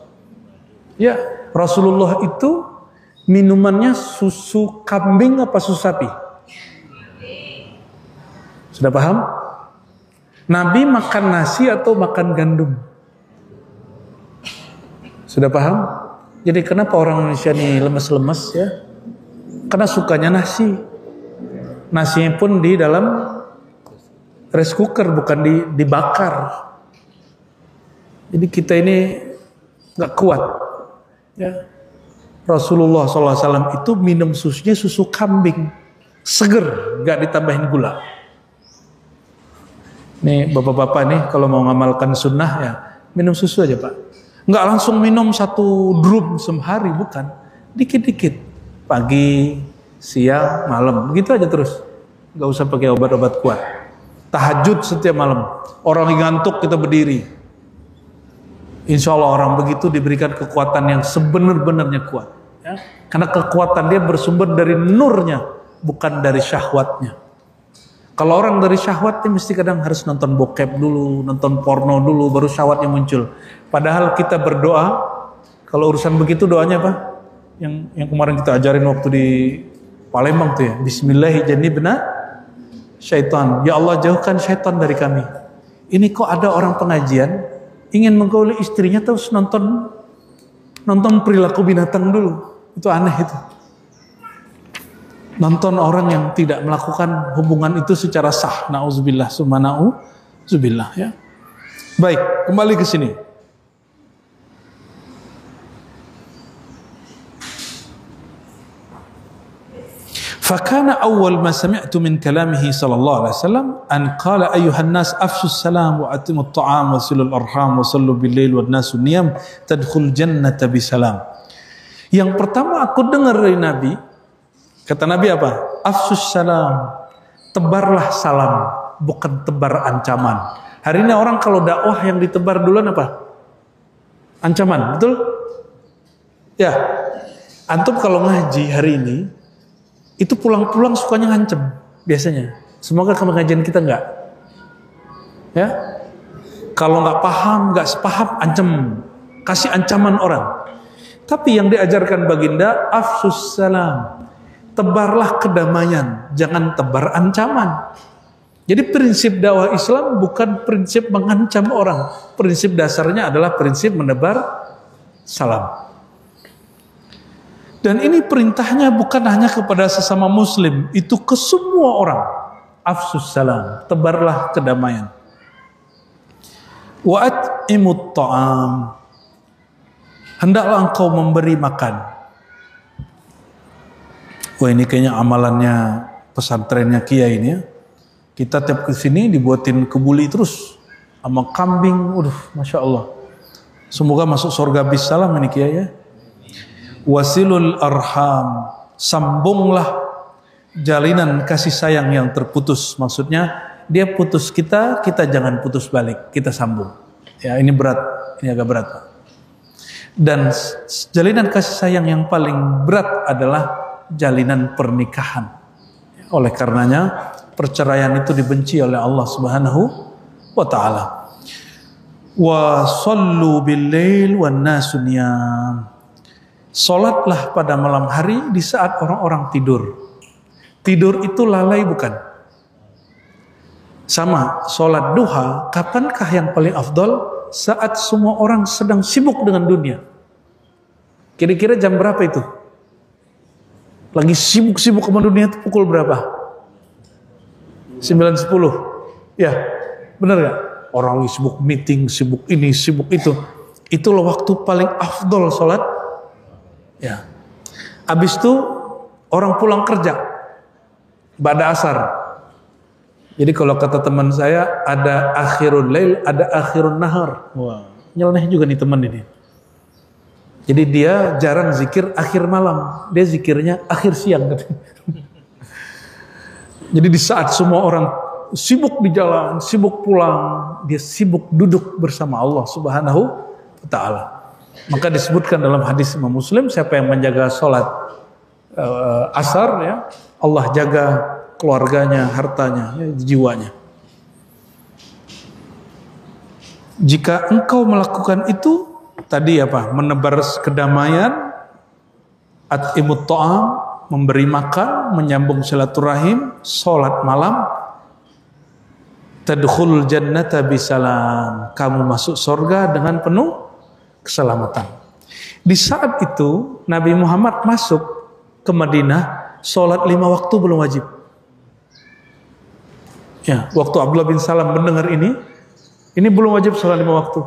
Ya, Rasulullah itu minumannya susu kambing apa susu sapi? Sudah paham? Nabi makan nasi atau makan gandum? Sudah paham? Jadi kenapa orang Indonesia ini lemes-lemes ya? Karena sukanya nasi. Nasinya pun di dalam rice cooker, bukan dibakar. Jadi kita ini nggak kuat. Ya. Rasulullah SAW itu minum susunya susu kambing, seger, nggak ditambahin gula. Nih bapak-bapak nih kalau mau ngamalkan sunnah ya minum susu aja pak. Nggak langsung minum 1 drum sehari, bukan. Dikit-dikit. Pagi, siang, malam. Begitu aja terus. Nggak usah pakai obat-obat kuat. Tahajud setiap malam. Orang yang ngantuk kita berdiri. Insya Allah orang begitu diberikan kekuatan yang sebenar-benarnya kuat. Ya? Karena kekuatan dia bersumber dari nurnya, bukan dari syahwatnya. Kalau orang dari syahwatnya mesti kadang harus nonton bokep dulu, nonton porno dulu, baru syahwatnya muncul. Padahal kita berdoa, kalau urusan begitu doanya apa? Yang kemarin kita ajarin waktu di Palembang tuh ya. Bismillahirrahmanirrahim. Syaitan. Ya Allah jauhkan syaitan dari kami. Ini kok ada orang pengajian ingin menggauli istrinya terus nonton perilaku binatang dulu. Itu aneh itu. Nonton orang yang tidak melakukan hubungan itu secara sah. Nauzubillah summa nauzubillah ya. Baik, kembali ke sini. Fakana awal ma sami'tu min kalamihi sallallahu alaihi wasallam an qala ayyuhan nas afshu salam wa atimut ta'am wa silul arham wa sallu bil lail wan nasu niyam tadkhul jannata bisalam. Yang pertama aku dengar dari Nabi, kata Nabi apa? Afsus salam, tebarlah salam, bukan tebar ancaman. Hari ini orang kalau dakwah yang ditebar duluan apa? Ancaman, betul? Ya, antum kalau ngaji hari ini, itu pulang-pulang sukanya ngancem, biasanya. Semoga pengajian kita enggak. Ya, kalau nggak paham, nggak sepaham, ancam, kasih ancaman orang. Tapi yang diajarkan baginda, afsus salam. Tebarlah kedamaian, jangan tebar ancaman. Jadi prinsip dakwah Islam bukan prinsip mengancam orang. Prinsip dasarnya adalah prinsip menebar salam. Dan ini perintahnya bukan hanya kepada sesama muslim, itu ke semua orang. Afsus salam, tebarlah kedamaian. Wa at'imut ta'am. Hendaklah engkau memberi makan. Wah, ini kayaknya amalannya pesantrennya Kiai ini ya. Kita tiap kesini dibuatin kebuli terus sama kambing. Masya Allah. Semoga masuk surga bisalam ini Kiai ya. Wasilul arham, sambunglah jalinan kasih sayang yang terputus. Maksudnya dia putus kita jangan putus balik, kita sambung. Ya, ini berat, ini agak berat. Dan jalinan kasih sayang yang paling berat adalah jalinan pernikahan. Oleh karenanya perceraian itu dibenci oleh Allah Subhanahu wa taala. Wa sallu bil lail wan nasu niyam. Salatlah pada malam hari di saat orang-orang tidur. Tidur itu lalai bukan? Sama salat duha, kapankah yang paling afdal? Saat semua orang sedang sibuk dengan dunia. Kira-kira jam berapa itu? Lagi sibuk-sibuk sama dunia itu pukul berapa? 9.10. Ya, benar gak? Orang sibuk meeting, sibuk ini, sibuk itu. Itulah waktu paling afdol sholat. Ya. Habis itu orang pulang kerja. Ba'da asar. Jadi kalau kata teman saya, ada akhirul lail, ada akhirun nahar. Wah, nyeleneh juga nih teman ini. Jadi dia jarang zikir akhir malam. Dia zikirnya akhir siang. Jadi di saat semua orang sibuk di jalan, sibuk pulang, dia sibuk duduk bersama Allah Subhanahu wa ta'ala. Maka disebutkan dalam hadis Imam Muslim, siapa yang menjaga sholat asar, ya, Allah jaga keluarganya, hartanya, ya, jiwanya. Jika engkau melakukan itu, tadi apa? Menebar kedamaian, at'imut ta'am, memberi makan, menyambung silaturahim, sholat malam, tadkhulul jannata bisalam, kamu masuk surga dengan penuh keselamatan. Di saat itu Nabi Muhammad masuk ke Madinah, sholat 5 waktu belum wajib. Ya, waktu Abdullah bin Salam mendengar ini belum wajib sholat 5 waktu.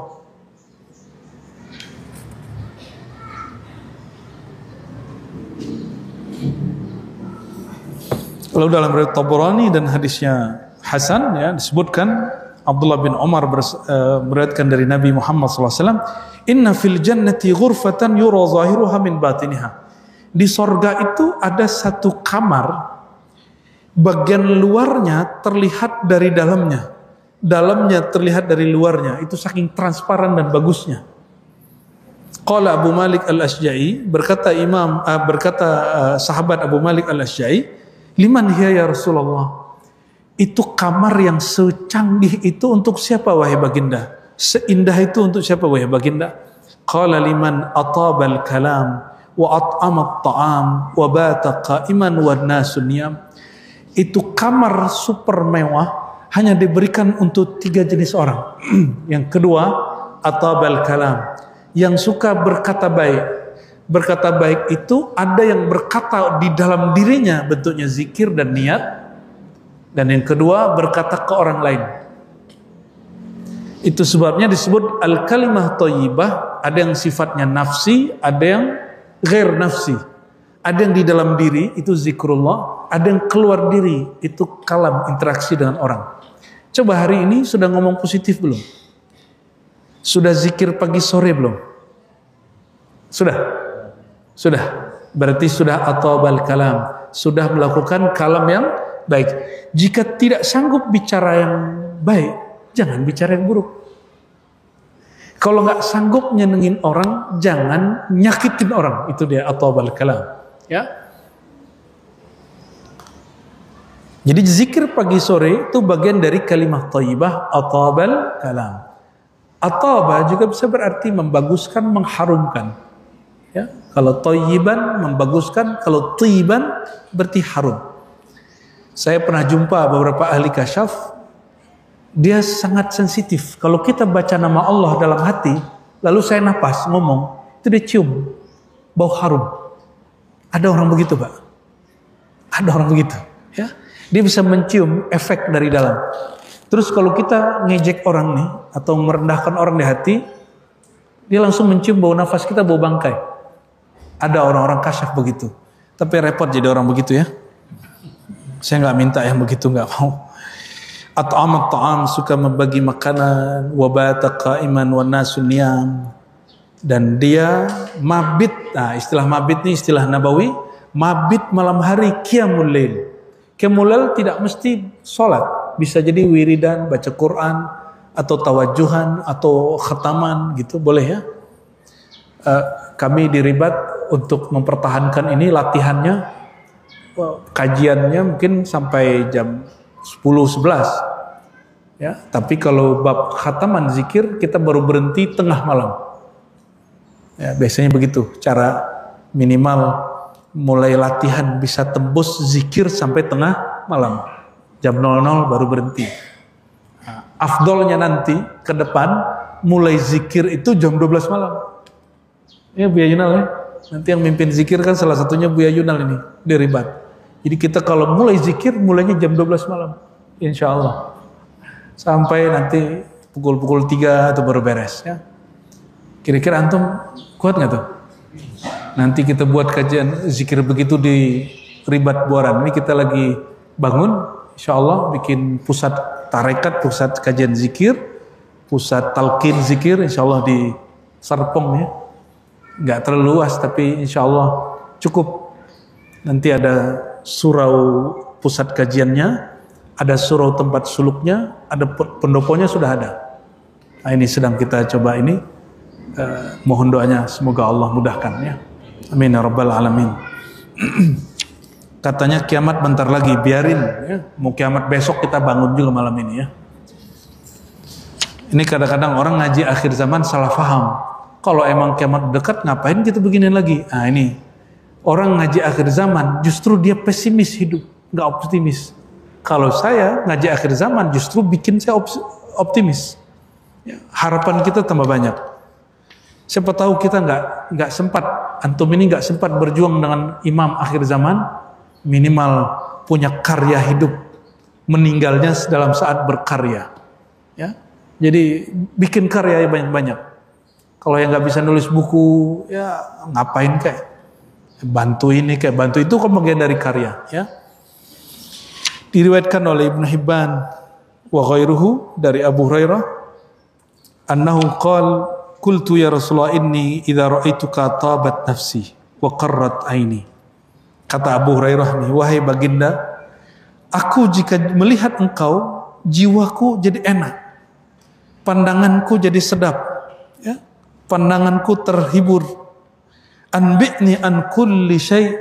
Lalu dalam riwayat Tabrani dan hadisnya Hasan, ya, disebutkan Abdullah bin Umar meriwayatkan dari Nabi Muhammad SAW, inna fil jannati ghurfatan yura zahiruha min batiniha. Di sorga itu ada satu kamar, bagian luarnya terlihat dari dalamnya, dalamnya terlihat dari luarnya. Itu saking transparan dan bagusnya. Qala Abu Malik al-Ashja'i, berkata sahabat Abu Malik al-Ashja'i, liman hiya ya Rasulullah? Itu kamar yang secanggih itu untuk siapa wahai baginda? Seindah itu untuk siapa wahai baginda? Qala liman atabal kalam wa at'amat ta'am wa bata qa'iman wa nasu niyam. Itu kamar super mewah hanya diberikan untuk 3 jenis orang. Yang kedua, atabal kalam, yang suka berkata baik. Berkata baik itu ada yang berkata di dalam dirinya, bentuknya zikir dan niat. Dan yang kedua, berkata ke orang lain. Itu sebabnya disebut al-kalimah thayyibah. Ada yang sifatnya nafsi, ada yang ghair nafsi. Ada yang di dalam diri, itu zikrullah. Ada yang keluar diri, itu kalam, interaksi dengan orang. Coba hari ini sudah ngomong positif belum? Sudah zikir pagi sore belum? Sudah? Sudah. Berarti sudah atabal kalam. Sudah melakukan kalam yang baik. Jika tidak sanggup bicara yang baik, jangan bicara yang buruk. Kalau nggak sanggup nyenengin orang, jangan nyakitin orang. Itu dia atabal kalam. Ya. Jadi zikir pagi sore itu bagian dari kalimah thayyibah, atabal kalam. Ataba juga bisa berarti membaguskan, mengharumkan. Ya. Kalau thayyiban membaguskan, kalau thayyiban berarti harum. Saya pernah jumpa beberapa ahli kasyaf. Dia sangat sensitif. Kalau kita baca nama Allah dalam hati, lalu saya napas, ngomong, itu dia cium bau harum. Ada orang begitu, Pak. Ada orang begitu. Ya, dia bisa mencium efek dari dalam. Terus kalau kita ngejek orang nih, atau merendahkan orang di hati, dia langsung mencium bau nafas kita, bau bangkai. Ada orang-orang kasyaf begitu. Tapi repot jadi orang begitu ya. Saya nggak minta yang begitu, nggak mau. At'amat ta'am, suka membagi makanan, wa bata qa'iman wa nasu niyam. Dan dia mabit, nah istilah mabit ini istilah nabawi, mabit malam hari, qiyamul lail. Qiyamul lail tidak mesti sholat, bisa jadi wiridan, baca Quran, atau tawajuhan, atau khataman gitu, boleh ya. Kami di Ribat untuk mempertahankan ini latihannya, kajiannya mungkin sampai jam 10-11 ya, tapi kalau bab khataman zikir kita baru berhenti tengah malam ya, biasanya begitu cara minimal mulai latihan bisa tembus zikir sampai tengah malam, jam 00 baru berhenti. Nah, afdolnya nanti ke depan mulai zikir itu jam 12 malam ya, Buya Yunal ya, nanti yang mimpin zikir kan salah satunya Buya Yunal ini di Ribat. Jadi kita kalau mulai zikir mulainya jam 12 malam, insya Allah. Sampai nanti pukul-pukul 3 itu baru beres ya. Kira-kira antum kuat nggak tuh? Nanti kita buat kajian zikir begitu di Ribat Buaran. Ini kita lagi bangun, insya Allah bikin pusat tarekat, pusat kajian zikir, pusat talqin zikir, insya Allah di Serpong ya. Nggak terlalu luas tapi insya Allah cukup. Nanti ada surau pusat kajiannya, ada surau tempat suluknya, ada pendoponya sudah ada. Nah, ini sedang kita coba ini. Mohon doanya semoga Allah mudahkan ya. Amin ya rabbal alamin. Katanya kiamat bentar lagi, biarin ya. Mau kiamat besok kita bangun juga malam ini ya. Ini kadang-kadang orang ngaji akhir zaman salah paham. Kalau emang kiamat dekat ngapain kita beginian lagi? Nah ini orang ngaji akhir zaman justru dia pesimis hidup, nggak optimis. Kalau saya ngaji akhir zaman justru bikin saya optimis. Ya, harapan kita tambah banyak. Siapa tahu kita nggak sempat, antum ini nggak sempat berjuang dengan imam akhir zaman, minimal punya karya hidup, meninggalnya dalam saat berkarya. Ya, jadi bikin karya banyak-banyak. Kalau yang nggak bisa nulis buku, ya ngapain kayak bantu ini kayak bantu itu kan bagian dari karya. Ya, diriwayatkan oleh Ibnu Hibban wa ghairuhu dari Abu Hurairah annahu qala qultu ya Rasulullah inni idza ra'aituka tabat nafsi wa qarrat aini. Kata Abu Hurairah nih, wahai baginda, aku jika melihat engkau jiwaku jadi enak, pandanganku jadi sedap, ya, pandanganku terhibur. Anbi'ni an kulli syai',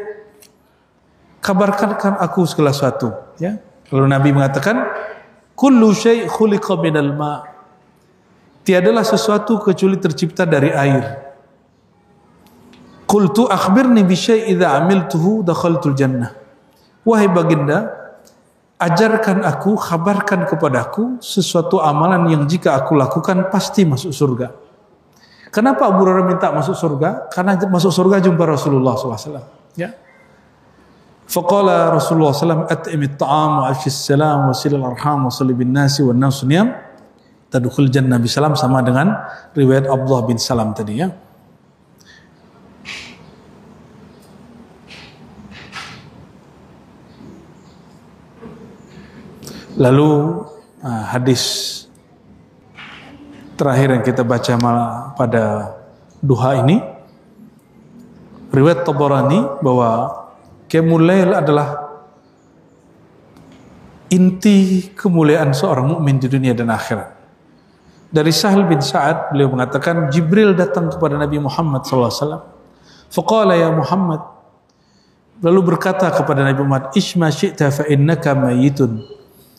kabarkankan aku segala sesuatu, ya. Lalu Nabi mengatakan kullu syai' khuliqa minal ma', tiadalah sesuatu kecuali tercipta dari air. Qultu akhbirni bi syai' idza amiltuhu dakhaltul jannah. Wahai baginda, ajarkan aku, kabarkan kepadaku sesuatu amalan yang jika aku lakukan pasti masuk surga. Kenapa Abu Hurairah minta masuk surga? Karena masuk surga jumpa Rasulullah SAW. Ya. Faqala Rasulullah SAW, at'imit ta'am wa afshis salam wa silil arham wa salli bin nasi wa nasu niyam tadkhul jannah bisalam, sama dengan riwayat Abdullah bin Salam tadi, ya. Lalu hadis terakhir yang kita baca pada duha ini, riwayat Tabarani, bahwa Qiyamul Lail adalah inti kemuliaan seorang mukmin di dunia dan akhirat. Dari Sahal bin Sa'ad, beliau mengatakan Jibril datang kepada Nabi Muhammad SAW. Faqala ya Muhammad, lalu berkata kepada Nabi Muhammad, Ishma syi'ta fa innaka mayitun.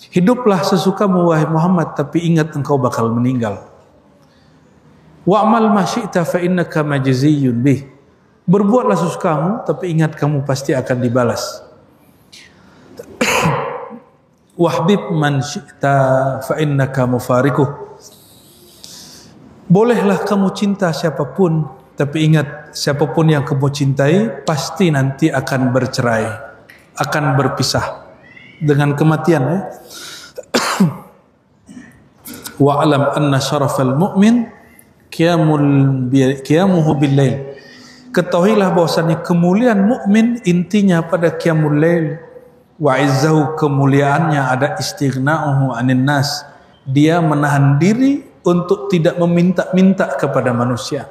Hiduplah sesukamu wahai Muhammad, tapi ingat engkau bakal meninggal. Wa'mal ma syi'ta fa innaka majziyun bih. Berbuatlah sesukamu, tapi ingat kamu pasti akan dibalas. Wahbib man syi'ta fa innaka mufarikuh. Bolehlah kamu cinta siapapun, tapi ingat siapapun yang kamu cintai pasti nanti akan bercerai, akan berpisah dengan kematian, ya. Wa'lam anna syarafal mu'min qiyamuhu bil lail. Ketahuilah bahwasanya kemuliaan mukmin intinya pada qiyamul lail. Wa izzahu, kemuliaannya ada istighna'uhu 'anil nas. Dia menahan diri untuk tidak meminta-minta kepada manusia.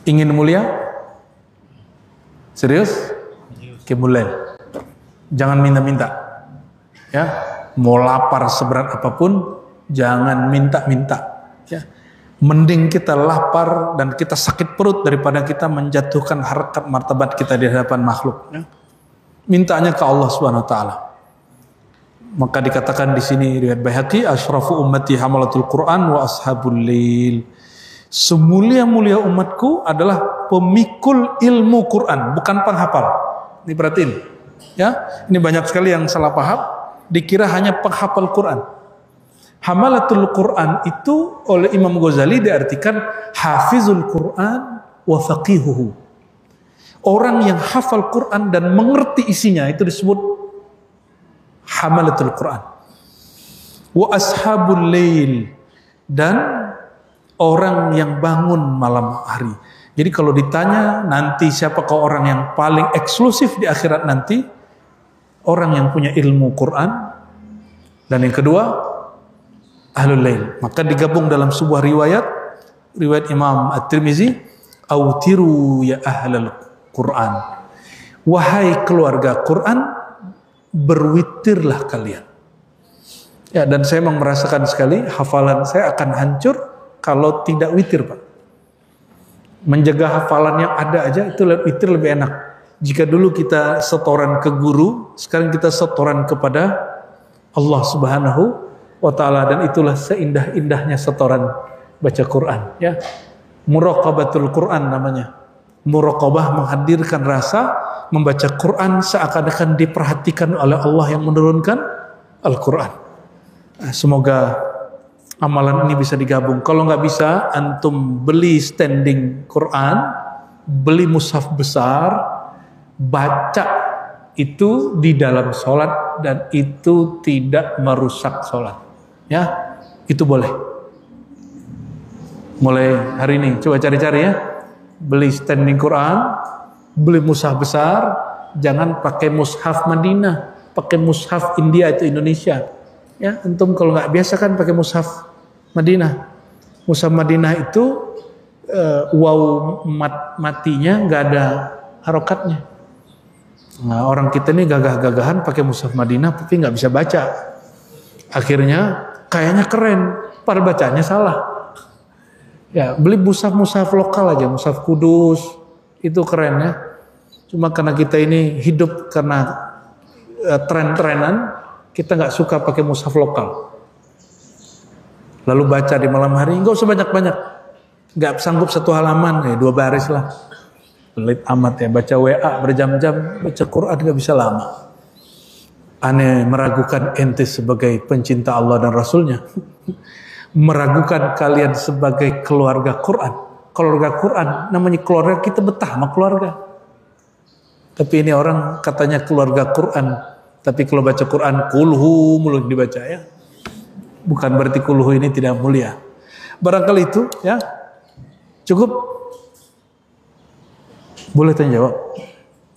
Ingin mulia? Serius? Qiyamul lail. Jangan minta-minta. Ya, mau lapar seberat apapun jangan minta-minta, ya. Mending kita lapar dan kita sakit perut daripada kita menjatuhkan harkat martabat kita di hadapan makhluk, ya. Mintanya ke Allah Subhanahu wa taala. Maka dikatakan di sini riwayat Baihaqi, asyrafu ummati hamalatul Quran wa ashabul lail. Semulia-mulia umatku adalah pemikul ilmu Quran, bukan penghafal. Ini perhatiin, ya. Ini banyak sekali yang salah paham, dikira hanya penghafal Quran. Hamalatul Quran itu oleh Imam Ghazali diartikan hafizul Quran wa faqihuhu. Orang yang hafal Quran dan mengerti isinya itu disebut hamalatul Quran. Wa ashabul lail, dan orang yang bangun malam hari. Jadi kalau ditanya nanti siapakah orang yang paling eksklusif di akhirat nanti, orang yang punya ilmu Quran, dan yang kedua ahlul lail. Maka digabung dalam sebuah riwayat Imam At-Tirmizi, autiru ya ahlal Quran, wahai keluarga Quran, berwitirlah kalian. Ya, dan saya memang merasakan sekali hafalan saya akan hancur kalau tidak witir, Pak. Menjaga hafalan yang ada aja itu witir lebih enak. Jika dulu kita setoran ke guru, sekarang kita setoran kepada Allah Subhanahu wa ta'ala, dan itulah seindah-indahnya setoran baca Quran, ya. Muraqabatul Quran namanya. Muraqabah, menghadirkan rasa membaca Quran seakan-akan diperhatikan oleh Allah yang menurunkan Al-Quran. Semoga amalan ini bisa digabung. Kalau nggak bisa, antum beli standing Quran, beli mushaf besar, baca itu di dalam sholat, dan itu tidak merusak sholat, ya. Itu boleh. Mulai hari ini coba cari-cari, ya. Beli standing Quran, beli mushaf besar, jangan pakai mushaf Madinah, pakai mushaf India itu Indonesia. Ya, antum kalau nggak biasa kan pakai mushaf Madinah. Mushaf Madinah itu waw matinya nggak ada harokatnya. Nah, orang kita ini gagah-gagahan pakai mushaf Madinah tapi nggak bisa baca. Akhirnya kayaknya keren, padahal bacanya salah. Ya, beli mushaf lokal aja, mushaf Kudus, itu keren ya. Cuma karena kita ini hidup karena tren-trenan, kita nggak suka pakai mushaf lokal. Lalu baca di malam hari, nggak usah banyak-banyak. Nggak sanggup satu halaman, 2 baris lah. Pelit amat ya, baca WA berjam-jam, baca Quran nggak bisa lama. Aneh meragukan ente sebagai pencinta Allah dan Rasulnya. Meragukan kalian sebagai keluarga Quran. Keluarga Quran, namanya keluarga, kita betah sama keluarga. Tapi ini orang katanya keluarga Quran. Tapi kalau baca Quran, kulhu mulut dibaca ya. Bukan berarti kulhu ini tidak mulia. Barangkali itu ya. Cukup? Boleh tanya jawab?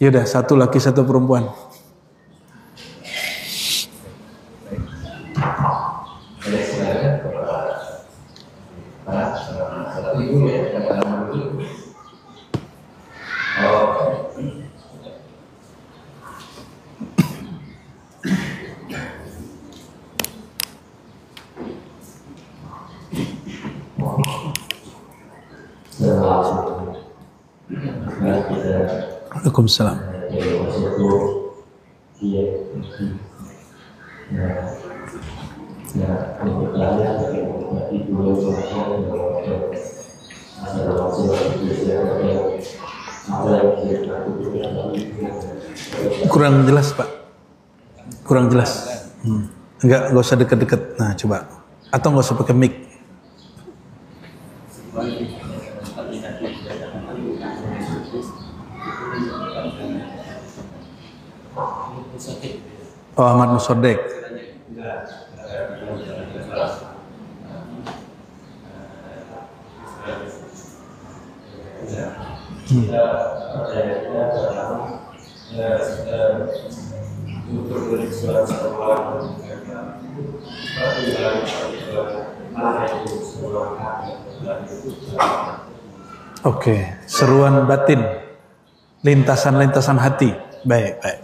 Yaudah, 1 laki 1 perempuan. Waalaikumsalam. Kurang jelas Pak. Kurang jelas. Enggak usah deket-deket. Nah coba. Atau nggak usah pakai mic. Oh, Ahmad Musodek. Oke, seruan batin, lintasan-lintasan hati. Baik, baik.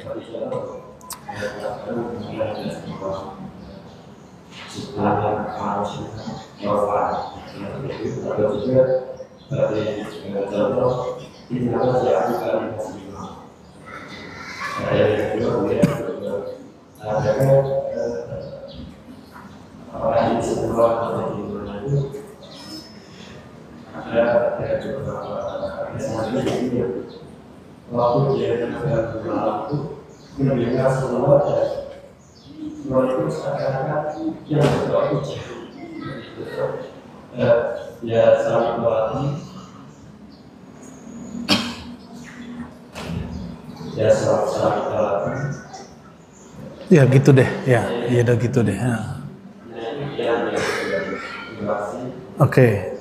Ya gitu deh, ya udah gitu deh. Ya. Oke.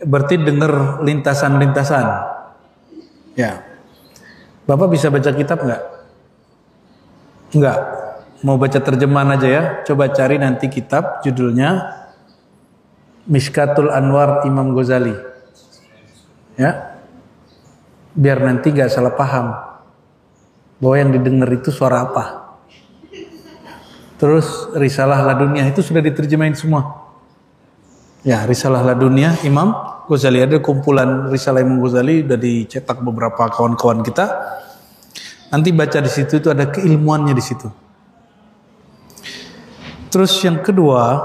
Berarti dengar lintasan-lintasan. Ya. Bapak bisa baca kitab nggak? Nggak. Mau baca terjemahan aja ya. Coba cari nanti kitab judulnya Mishkatul Anwar Imam Ghazali. Ya. Biar nanti nggak salah paham bahwa yang didengar itu suara apa. Terus Risalah Laduniyah itu sudah diterjemahin semua. Ya, Risalah Laduniyah Imam Ghazali, ada kumpulan Risalah Imam Ghazali udah dicetak beberapa kawan-kawan kita. Nanti baca di situ itu ada keilmuannya di situ. Terus yang kedua,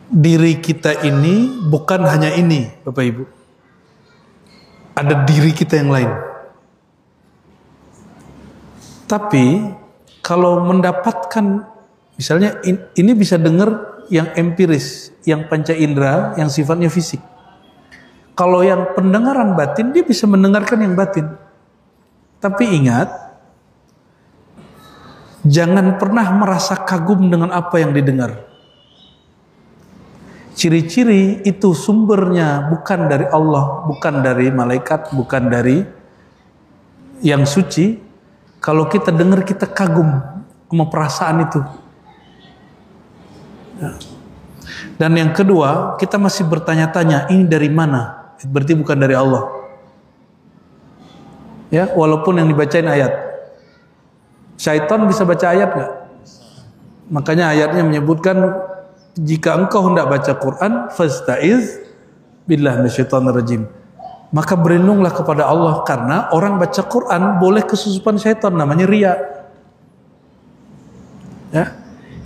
diri kita ini bukan hanya ini, Bapak Ibu. Ada diri kita yang lain. Tapi kalau mendapatkan, misalnya ini bisa dengar yang empiris, yang panca indera, yang sifatnya fisik. Kalau yang pendengaran batin, dia bisa mendengarkan yang batin. Tapi ingat, jangan pernah merasa kagum dengan apa yang didengar. Ciri-ciri itu sumbernya bukan dari Allah, bukan dari malaikat, bukan dari yang suci. Kalau kita dengar kita kagum sama perasaan itu. Ya. Dan yang kedua, kita masih bertanya-tanya, ini dari mana? Berarti bukan dari Allah. Ya, walaupun yang dibacain ayat. Syaitan bisa baca ayat nggak? Makanya ayatnya menyebutkan, jika engkau hendak baca Quran, fasta'iz billah minasyaitonir rajim. Maka berlindunglah kepada Allah, karena orang baca Quran boleh kesusupan syaitan, namanya riya. Ya.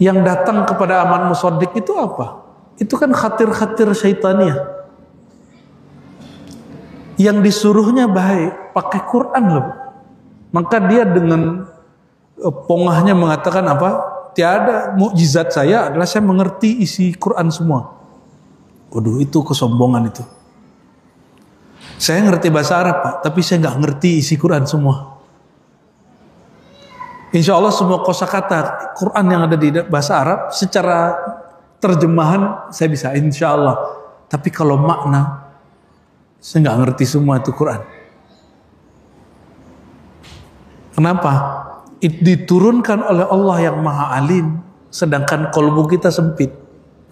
Yang datang kepada aman musaddiq itu apa? Itu kan khatir-khatir syaitaniyah. Yang disuruhnya baik, pakai Quran loh. Maka dia dengan pongahnya mengatakan apa? Tiada mukjizat saya adalah saya mengerti isi Quran semua. Waduh, itu kesombongan itu. Saya ngerti bahasa Arab Pak, tapi saya nggak ngerti isi Quran semua. Insya Allah semua kosakata Quran yang ada di bahasa Arab secara terjemahan saya bisa, insya Allah. Tapi kalau makna saya nggak ngerti semua itu Quran. Kenapa? Diturunkan oleh Allah yang Maha Alim, sedangkan kolbu kita sempit.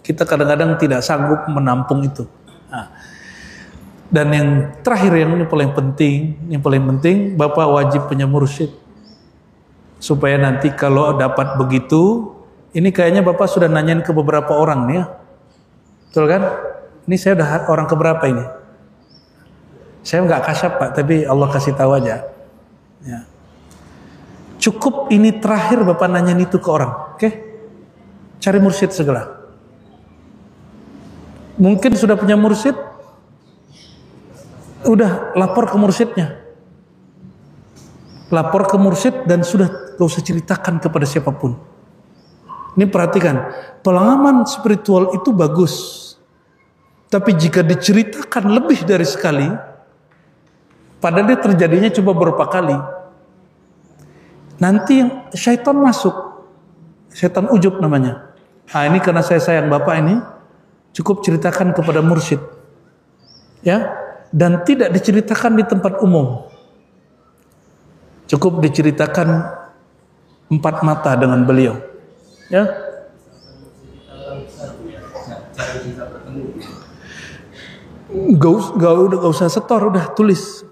Kita kadang-kadang tidak sanggup menampung itu. Nah. Dan yang terakhir, yang paling penting, Bapak wajib punya mursyid. Supaya nanti kalau dapat begitu, ini kayaknya Bapak sudah nanyain ke beberapa orang nih ya. Betul kan? Ini saya udah orang keberapa ini? Saya nggak kasyaf Pak, tapi Allah kasih tahu aja. Ya. Cukup ini terakhir Bapak nanyain itu ke orang, oke? Cari mursyid segera. Mungkin sudah punya mursyid, udah lapor ke mursyidnya. Lapor ke mursyid dan sudah gak usah ceritakan kepada siapapun. Ini perhatikan, pengalaman spiritual itu bagus. Tapi jika diceritakan lebih dari sekali, padahal dia terjadinya coba beberapa kali, nanti yang syaitan masuk. Syaitan ujub namanya. Nah ini karena saya sayang Bapak ini, cukup ceritakan kepada mursyid. Ya, dan tidak diceritakan di tempat umum. Cukup diceritakan empat mata dengan beliau. Ya. Gak usah setor, udah tulis.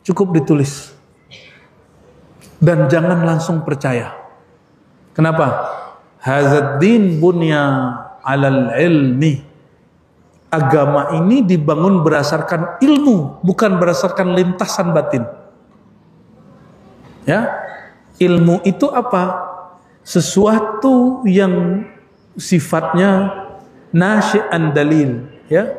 Cukup ditulis. Dan jangan langsung percaya. Kenapa? Hazad-din bunya alal ilmi. Agama ini dibangun berdasarkan ilmu, bukan berdasarkan lintasan batin. Ya, ilmu itu apa? Sesuatu yang sifatnya nasyi'an dalil, ya.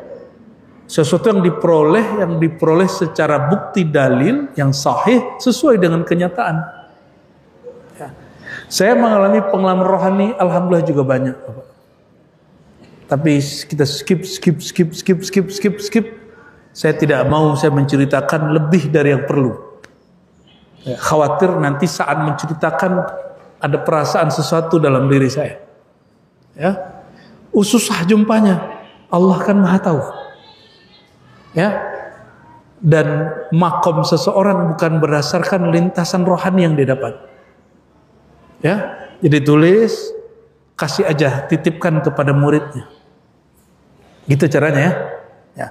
Sesuatu yang diperoleh secara bukti dalil yang sahih sesuai dengan kenyataan. Ya. Saya mengalami pengalaman rohani, alhamdulillah juga banyak, Bapak. Tapi kita skip. Saya tidak mau saya menceritakan lebih dari yang perlu. Ya, khawatir nanti saat menceritakan ada perasaan sesuatu dalam diri saya. Ya, susah jumpanya. Allah kan Maha tahu. Ya, dan makom seseorang bukan berdasarkan lintasan rohani yang dia dapat. Ya, jadi tulis, kasih aja, titipkan kepada muridnya. Gitu caranya ya. Ya,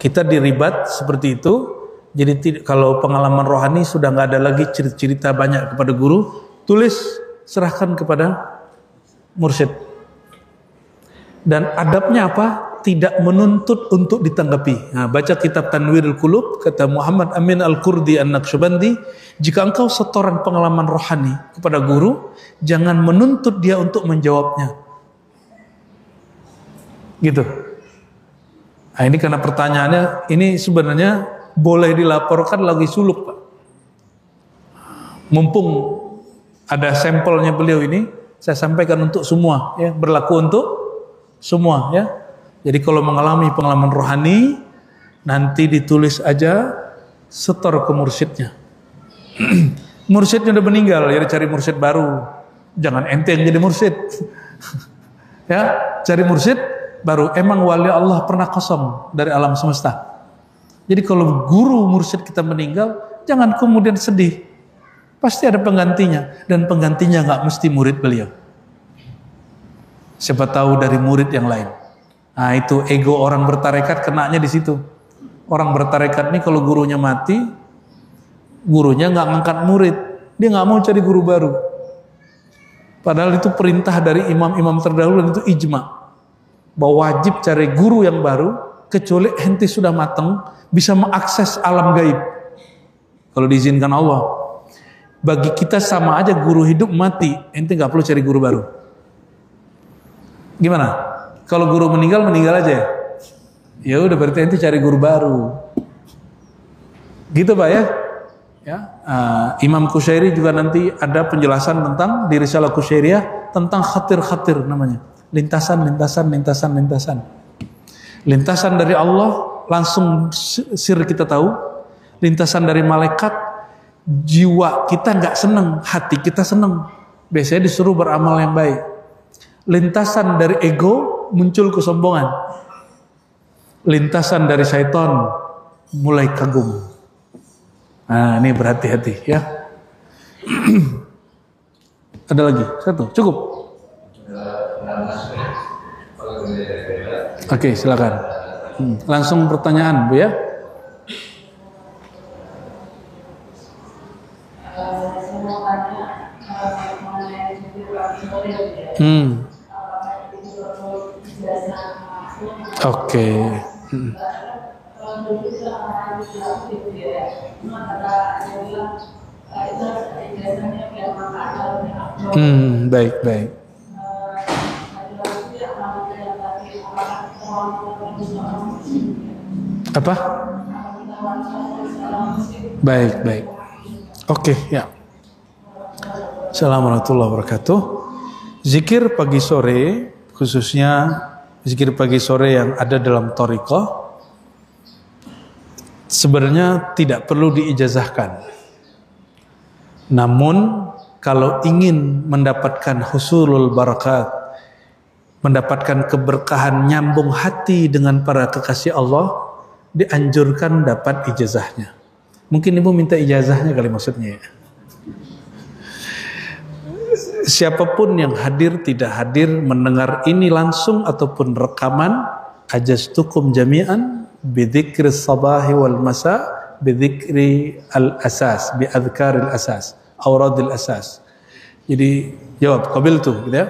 kita diribat seperti itu. Jadi kalau pengalaman rohani sudah nggak ada lagi cerita banyak kepada guru, tulis, serahkan kepada mursyid. Dan adabnya apa? Tidak menuntut untuk ditanggapi. Nah, baca kitab Tanwirul Qulub, kata Muhammad Amin Al-Qurdi An-Naqsyabandi, jika engkau setoran pengalaman rohani kepada guru, jangan menuntut dia untuk menjawabnya. Gitu. Nah, ini karena pertanyaannya, ini sebenarnya boleh dilaporkan lagi suluk Pak. Mumpung ada sampelnya beliau ini, saya sampaikan untuk semua, ya, berlaku untuk semua, ya. Jadi kalau mengalami pengalaman rohani, nanti ditulis aja, setor ke mursyidnya. Mursyidnya udah meninggal, ya cari mursyid baru. Jangan ente yang jadi mursyid. Ya, cari mursyid baru. Emang wali Allah pernah kosong dari alam semesta. Jadi kalau guru mursyid kita meninggal, jangan kemudian sedih. Pasti ada penggantinya, dan penggantinya nggak mesti murid beliau. Siapa tahu dari murid yang lain. Nah itu ego orang bertarekat kenanya di situ. Orang bertarekat ini kalau gurunya mati, gurunya nggak ngangkat murid, dia nggak mau cari guru baru. Padahal itu perintah dari imam-imam terdahulu dan itu ijma, bahwa wajib cari guru yang baru, kecuali ente sudah matang, bisa mengakses alam gaib. Kalau diizinkan Allah. Bagi kita sama aja guru hidup mati, ente nggak perlu cari guru baru. Gimana? Kalau guru meninggal aja. Ya udah berarti ente cari guru baru. Gitu Pak ya? Imam Qushairi juga nanti ada penjelasan tentang di Risalah Qushairiyah tentang khatir-khatir namanya. Lintasan. Lintasan dari Allah langsung sir kita tahu. Lintasan dari malaikat, jiwa kita nggak seneng, hati kita seneng. Biasanya disuruh beramal yang baik. Lintasan dari ego muncul kesombongan. Lintasan dari syaitan mulai kagum. Nah ini berhati-hati ya. Ada lagi satu, cukup. Oke, silakan. Langsung pertanyaan Bu ya. Oke. Baik. Apa? Baik. Oke, ya. Assalamualaikum warahmatullahi wabarakatuh. Zikir pagi sore, khususnya zikir pagi sore yang ada dalam thariqah, sebenarnya tidak perlu diijazahkan. Namun kalau ingin mendapatkan husulul barakat, mendapatkan keberkahan, nyambung hati dengan para kekasih Allah, dianjurkan dapat ijazahnya. Mungkin ibu minta ijazahnya kali maksudnya ya. Siapapun yang hadir tidak hadir mendengar ini langsung ataupun rekaman, ajastukum jami'an bidzikri sabahi wal masa bidzikri al asas bi adzkaril asas auradil asas. Jadi jawab qabil tuh gitu ya.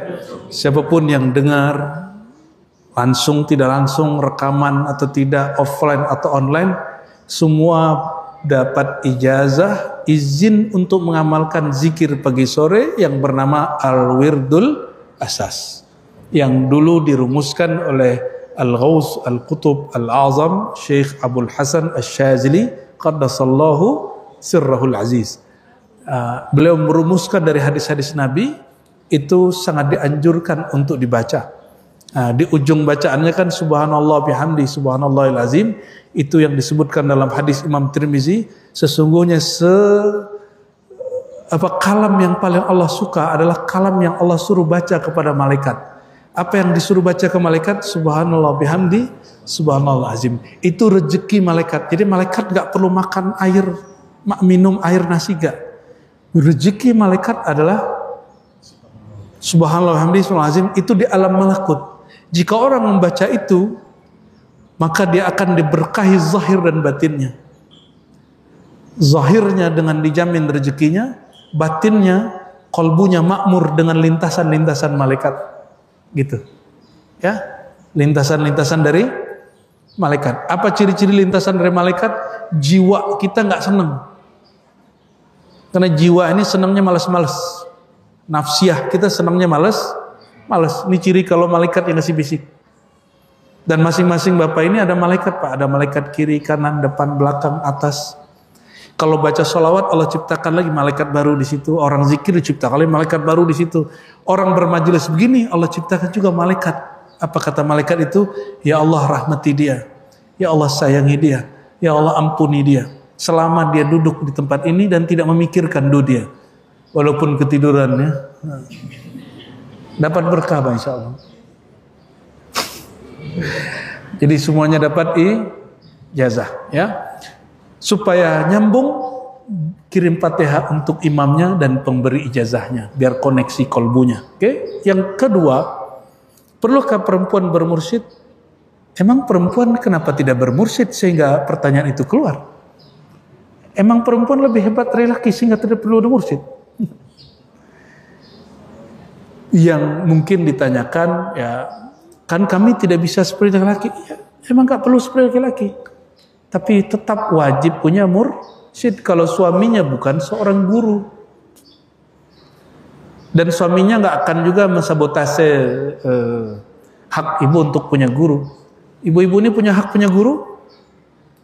Siapapun yang dengar langsung tidak langsung, rekaman atau tidak, offline atau online, semua dapat ijazah izin untuk mengamalkan zikir pagi sore yang bernama Al-Wirdul Asas, yang dulu dirumuskan oleh Al-Ghaus Al-Qutub Al-Azam Syekh Abdul Hasan Asy-Syadzili qaddasallahu sirrahul aziz. Beliau merumuskan dari hadis-hadis Nabi, itu sangat dianjurkan untuk dibaca. Di ujung bacaannya kan subhanallah bihamdi subhanallahil azim, itu yang disebutkan dalam hadis Imam Tirmizi, sesungguhnya kalam yang paling Allah suka adalah kalam yang Allah suruh baca kepada malaikat. Apa yang disuruh baca ke malaikat? Subhanallah bihamdi subhanallahil azim. Itu rezeki malaikat. Jadi malaikat gak perlu makan air, minum air nasi gak. Rezeki malaikat adalah subhanallah bihamdi subhanallahil azim, itu di alam malakut. Jika orang membaca itu, maka dia akan diberkahi zahir dan batinnya. Zahirnya dengan dijamin rezekinya, batinnya, kolbunya makmur dengan lintasan-lintasan malaikat. Gitu. Ya, lintasan-lintasan dari malaikat. Apa ciri-ciri lintasan dari malaikat? Jiwa kita nggak seneng. Karena jiwa ini senangnya malas-malas. Nafsiyah kita senangnya malas. Ini ciri kalau malaikat yang ngasih bisik. Dan masing-masing bapak ini ada malaikat Pak. Ada malaikat kiri, kanan, depan, belakang, atas. Kalau baca sholawat Allah ciptakan lagi malaikat baru di situ. Orang zikir diciptakan lagi malaikat baru di situ. Orang bermajelis begini Allah ciptakan juga malaikat. Apa kata malaikat itu? Ya Allah rahmati dia. Ya Allah sayangi dia. Ya Allah ampuni dia. Selama dia duduk di tempat ini dan tidak memikirkan dia. Walaupun ketidurannya. Dapat berkah insya Allah. Jadi semuanya dapat ijazah ya. Supaya nyambung, kirim Fatihah untuk imamnya dan pemberi ijazahnya biar koneksi kolbunya. Oke? Yang kedua, perlukah perempuan bermursyid? Emang perempuan kenapa tidak bermursyid sehingga pertanyaan itu keluar? Emang perempuan lebih hebat dari laki sehingga tidak perlu ada mursyid? Yang mungkin ditanyakan, ya kan kami tidak bisa seperti laki-laki. Ya, emang gak perlu seperti laki-laki. Tapi tetap wajib punya mursyid kalau suaminya bukan seorang guru. Dan suaminya gak akan juga mensabotase hak ibu untuk punya guru. Ibu-ibu ini punya hak punya guru?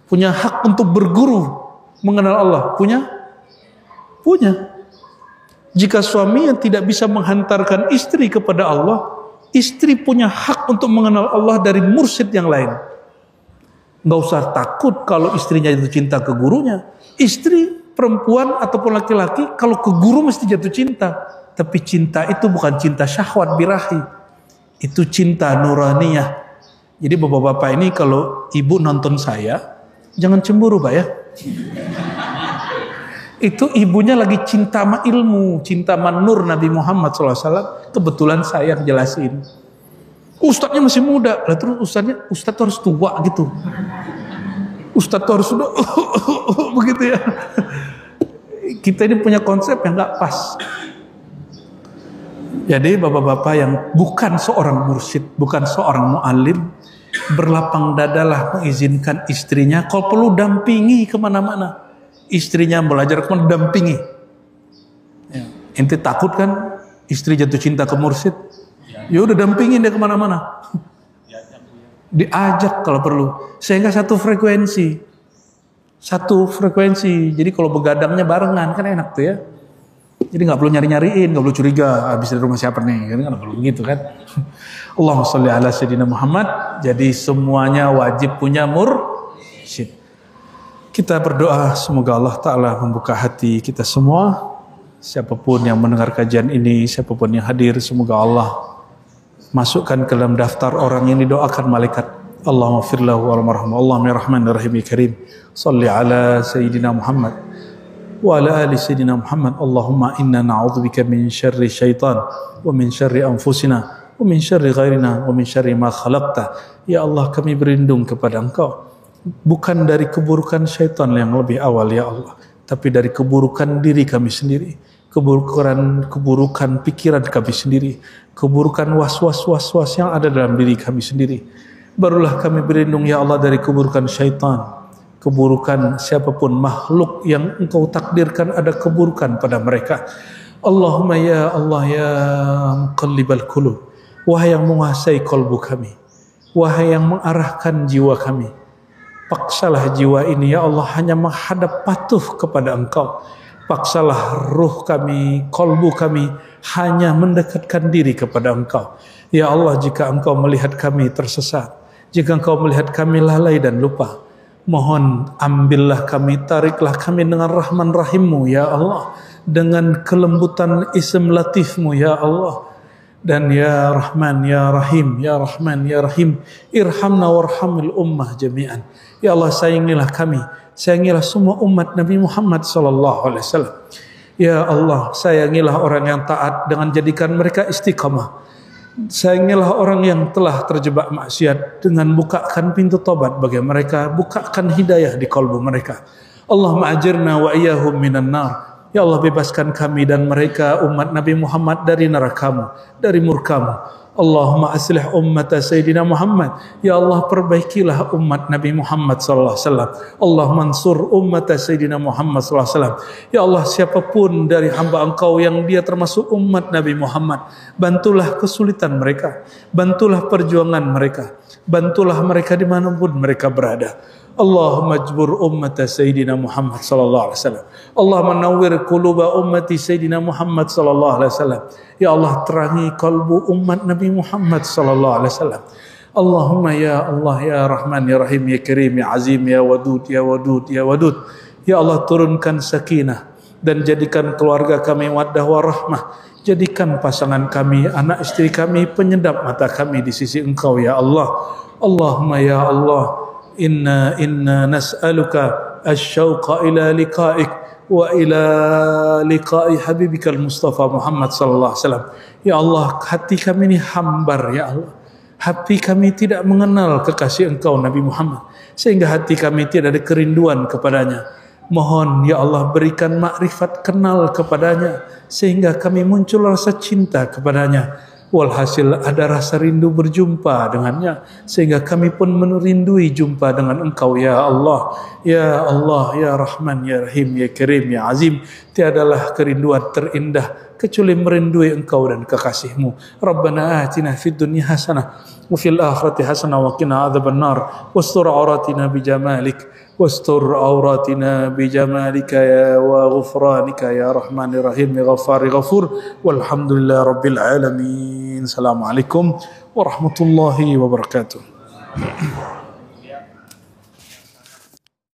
Punya hak untuk berguru, mengenal Allah? Punya? Punya. Jika suami yang tidak bisa menghantarkan istri kepada Allah, istri punya hak untuk mengenal Allah dari mursyid yang lain. Nggak usah takut kalau istrinya jatuh cinta ke gurunya. Istri, perempuan ataupun laki-laki, kalau ke guru mesti jatuh cinta. Tapi cinta itu bukan cinta syahwat birahi. Itu cinta nuraniyah. Jadi bapak-bapak ini kalau ibu nonton saya, jangan cemburu Pak ya. Itu ibunya lagi cinta sama ilmu, cinta sama nur Nabi Muhammad SAW. Kebetulan saya jelasin. Ustadznya masih muda, lah terus ustadz harus tua gitu. Ustadz harus sudah begitu ya. Kita ini punya konsep yang nggak pas. Jadi bapak-bapak yang bukan seorang mursyid, bukan seorang mu'alim, berlapang dadalah mengizinkan istrinya, kalau perlu dampingi kemana-mana. Istrinya belajar kemana, dampingi. Ya. Ente takut kan istri jatuh cinta ke mursyid? Ya udah dampingin dia kemana-mana. Diajak kalau perlu. Sehingga satu frekuensi. Jadi kalau begadangnya barengan kan enak tuh ya. Jadi nggak perlu nyari-nyariin, nggak perlu curiga habis dari rumah siapa nih, kan nggak perlu begitu kan. Allahumma sholli ala sayyidina Muhammad. Jadi semuanya wajib punya mursyid. Kita berdoa semoga Allah Ta'ala membuka hati kita semua. Siapapun yang mendengar kajian ini, siapapun yang hadir, semoga Allah masukkan ke dalam daftar orang yang didoakan malaikat. Allahumma firlahu warhamhu. Allahumma ya rahman ya rahim ya karim. Salli ala sayyidina Muhammad wa ala ali sayyidina Muhammad. Allahumma inna na'udzubika min syarri syaitan wa min syarri anfusina wa min syarri ghairina wa min syarri ma khalaqta. Ya Allah, kami berlindung kepada Engkau bukan dari keburukan syaitan yang lebih awal ya Allah, tapi dari keburukan diri kami sendiri, keburukan pikiran kami sendiri, keburukan was-was yang ada dalam diri kami sendiri. Barulah kami berlindung ya Allah dari keburukan syaitan, keburukan siapapun makhluk yang Engkau takdirkan ada keburukan pada mereka. Allahumma ya Allah ya muqallibal qulub, wahai yang menguasai kalbu kami, wahai yang mengarahkan jiwa kami, paksalah jiwa ini ya Allah hanya menghadap patuh kepada Engkau. Paksalah ruh kami, kalbu kami hanya mendekatkan diri kepada Engkau. Ya Allah, jika Engkau melihat kami tersesat, jika Engkau melihat kami lalai dan lupa, mohon ambillah kami, tariklah kami dengan rahman rahimmu ya Allah, dengan kelembutan ism latifmu ya Allah. Dan ya Rahman, ya Rahim, ya Rahman, ya Rahim, irhamna warhamil ummah jami'an. Ya Allah, sayangilah kami, sayangilah semua umat Nabi Muhammad SAW. Ya Allah, sayangilah orang yang taat dengan jadikan mereka istiqamah. Sayangilah orang yang telah terjebak maksiat dengan bukakan pintu tobat bagi mereka, bukakan hidayah di kalbu mereka. Allahumma ajirna wa iyyahum minan nar. Ya Allah, bebaskan kami dan mereka umat Nabi Muhammad dari neraka-Mu, dari murka-Mu. Allahumma aslih ummata Sayyidina Muhammad. Ya Allah, perbaikilah umat Nabi Muhammad sallallahu alaihi wasallam. Allah mansur ummata Sayyidina Muhammad sallallahu alaihi wasallam. Ya Allah, siapapun dari hamba Engkau yang dia termasuk umat Nabi Muhammad, bantulah kesulitan mereka, bantulah perjuangan mereka, bantulah mereka dimanapun mereka berada. Allahumma jbur ummata Sayyidina Muhammad sallallahu alaihi wasallam. Allahumma nawwir quluba ummati Sayyidina Muhammad sallallahu alaihi wasallam. Ya Allah, terangi kalbu umat Nabi Muhammad sallallahu alaihi wasallam. Allahumma ya Allah ya Rahman ya Rahim ya Karim ya Azim ya Wadud ya Wadud ya Wadud. Ya Allah, turunkan sakinah dan jadikan keluarga kami waddah warahmah. Jadikan pasangan kami, anak istri kami penyedap mata kami di sisi Engkau ya Allah. Allahumma ya Allah, inna nas'aluka asyauqa ila liqa'ik wa ila liqa'i habibikal Mustafa Muhammad sallallahu alaihi wasallam. Ya Allah, hati kami ini hambar ya Allah. Hati kami tidak mengenal kekasih Engkau Nabi Muhammad, sehingga hati kami tidak ada kerinduan kepadanya. Mohon ya Allah berikan makrifat kenal kepadanya, sehingga kami muncul rasa cinta kepadanya. Walhasil ada rasa rindu berjumpa dengannya, sehingga kami pun merindui jumpa dengan Engkau ya Allah. Ya Allah, ya Rahman, ya Rahim, ya Karim, ya Azim. Tiadalah kerinduan terindah kecuali merindui Engkau dan kekasih-Mu. Rabbana atina fid dunya hasanah wa fil akhirati hasanah wa qina adzabannar wastur auratina bijamalik wastur auratina bijamalika ya wa ghufranika ya Rahmanir Rahim ya Ghaffari Ghafur walhamdulillahi rabbil alamin. Assalamualaikum warahmatullahi wabarakatuh.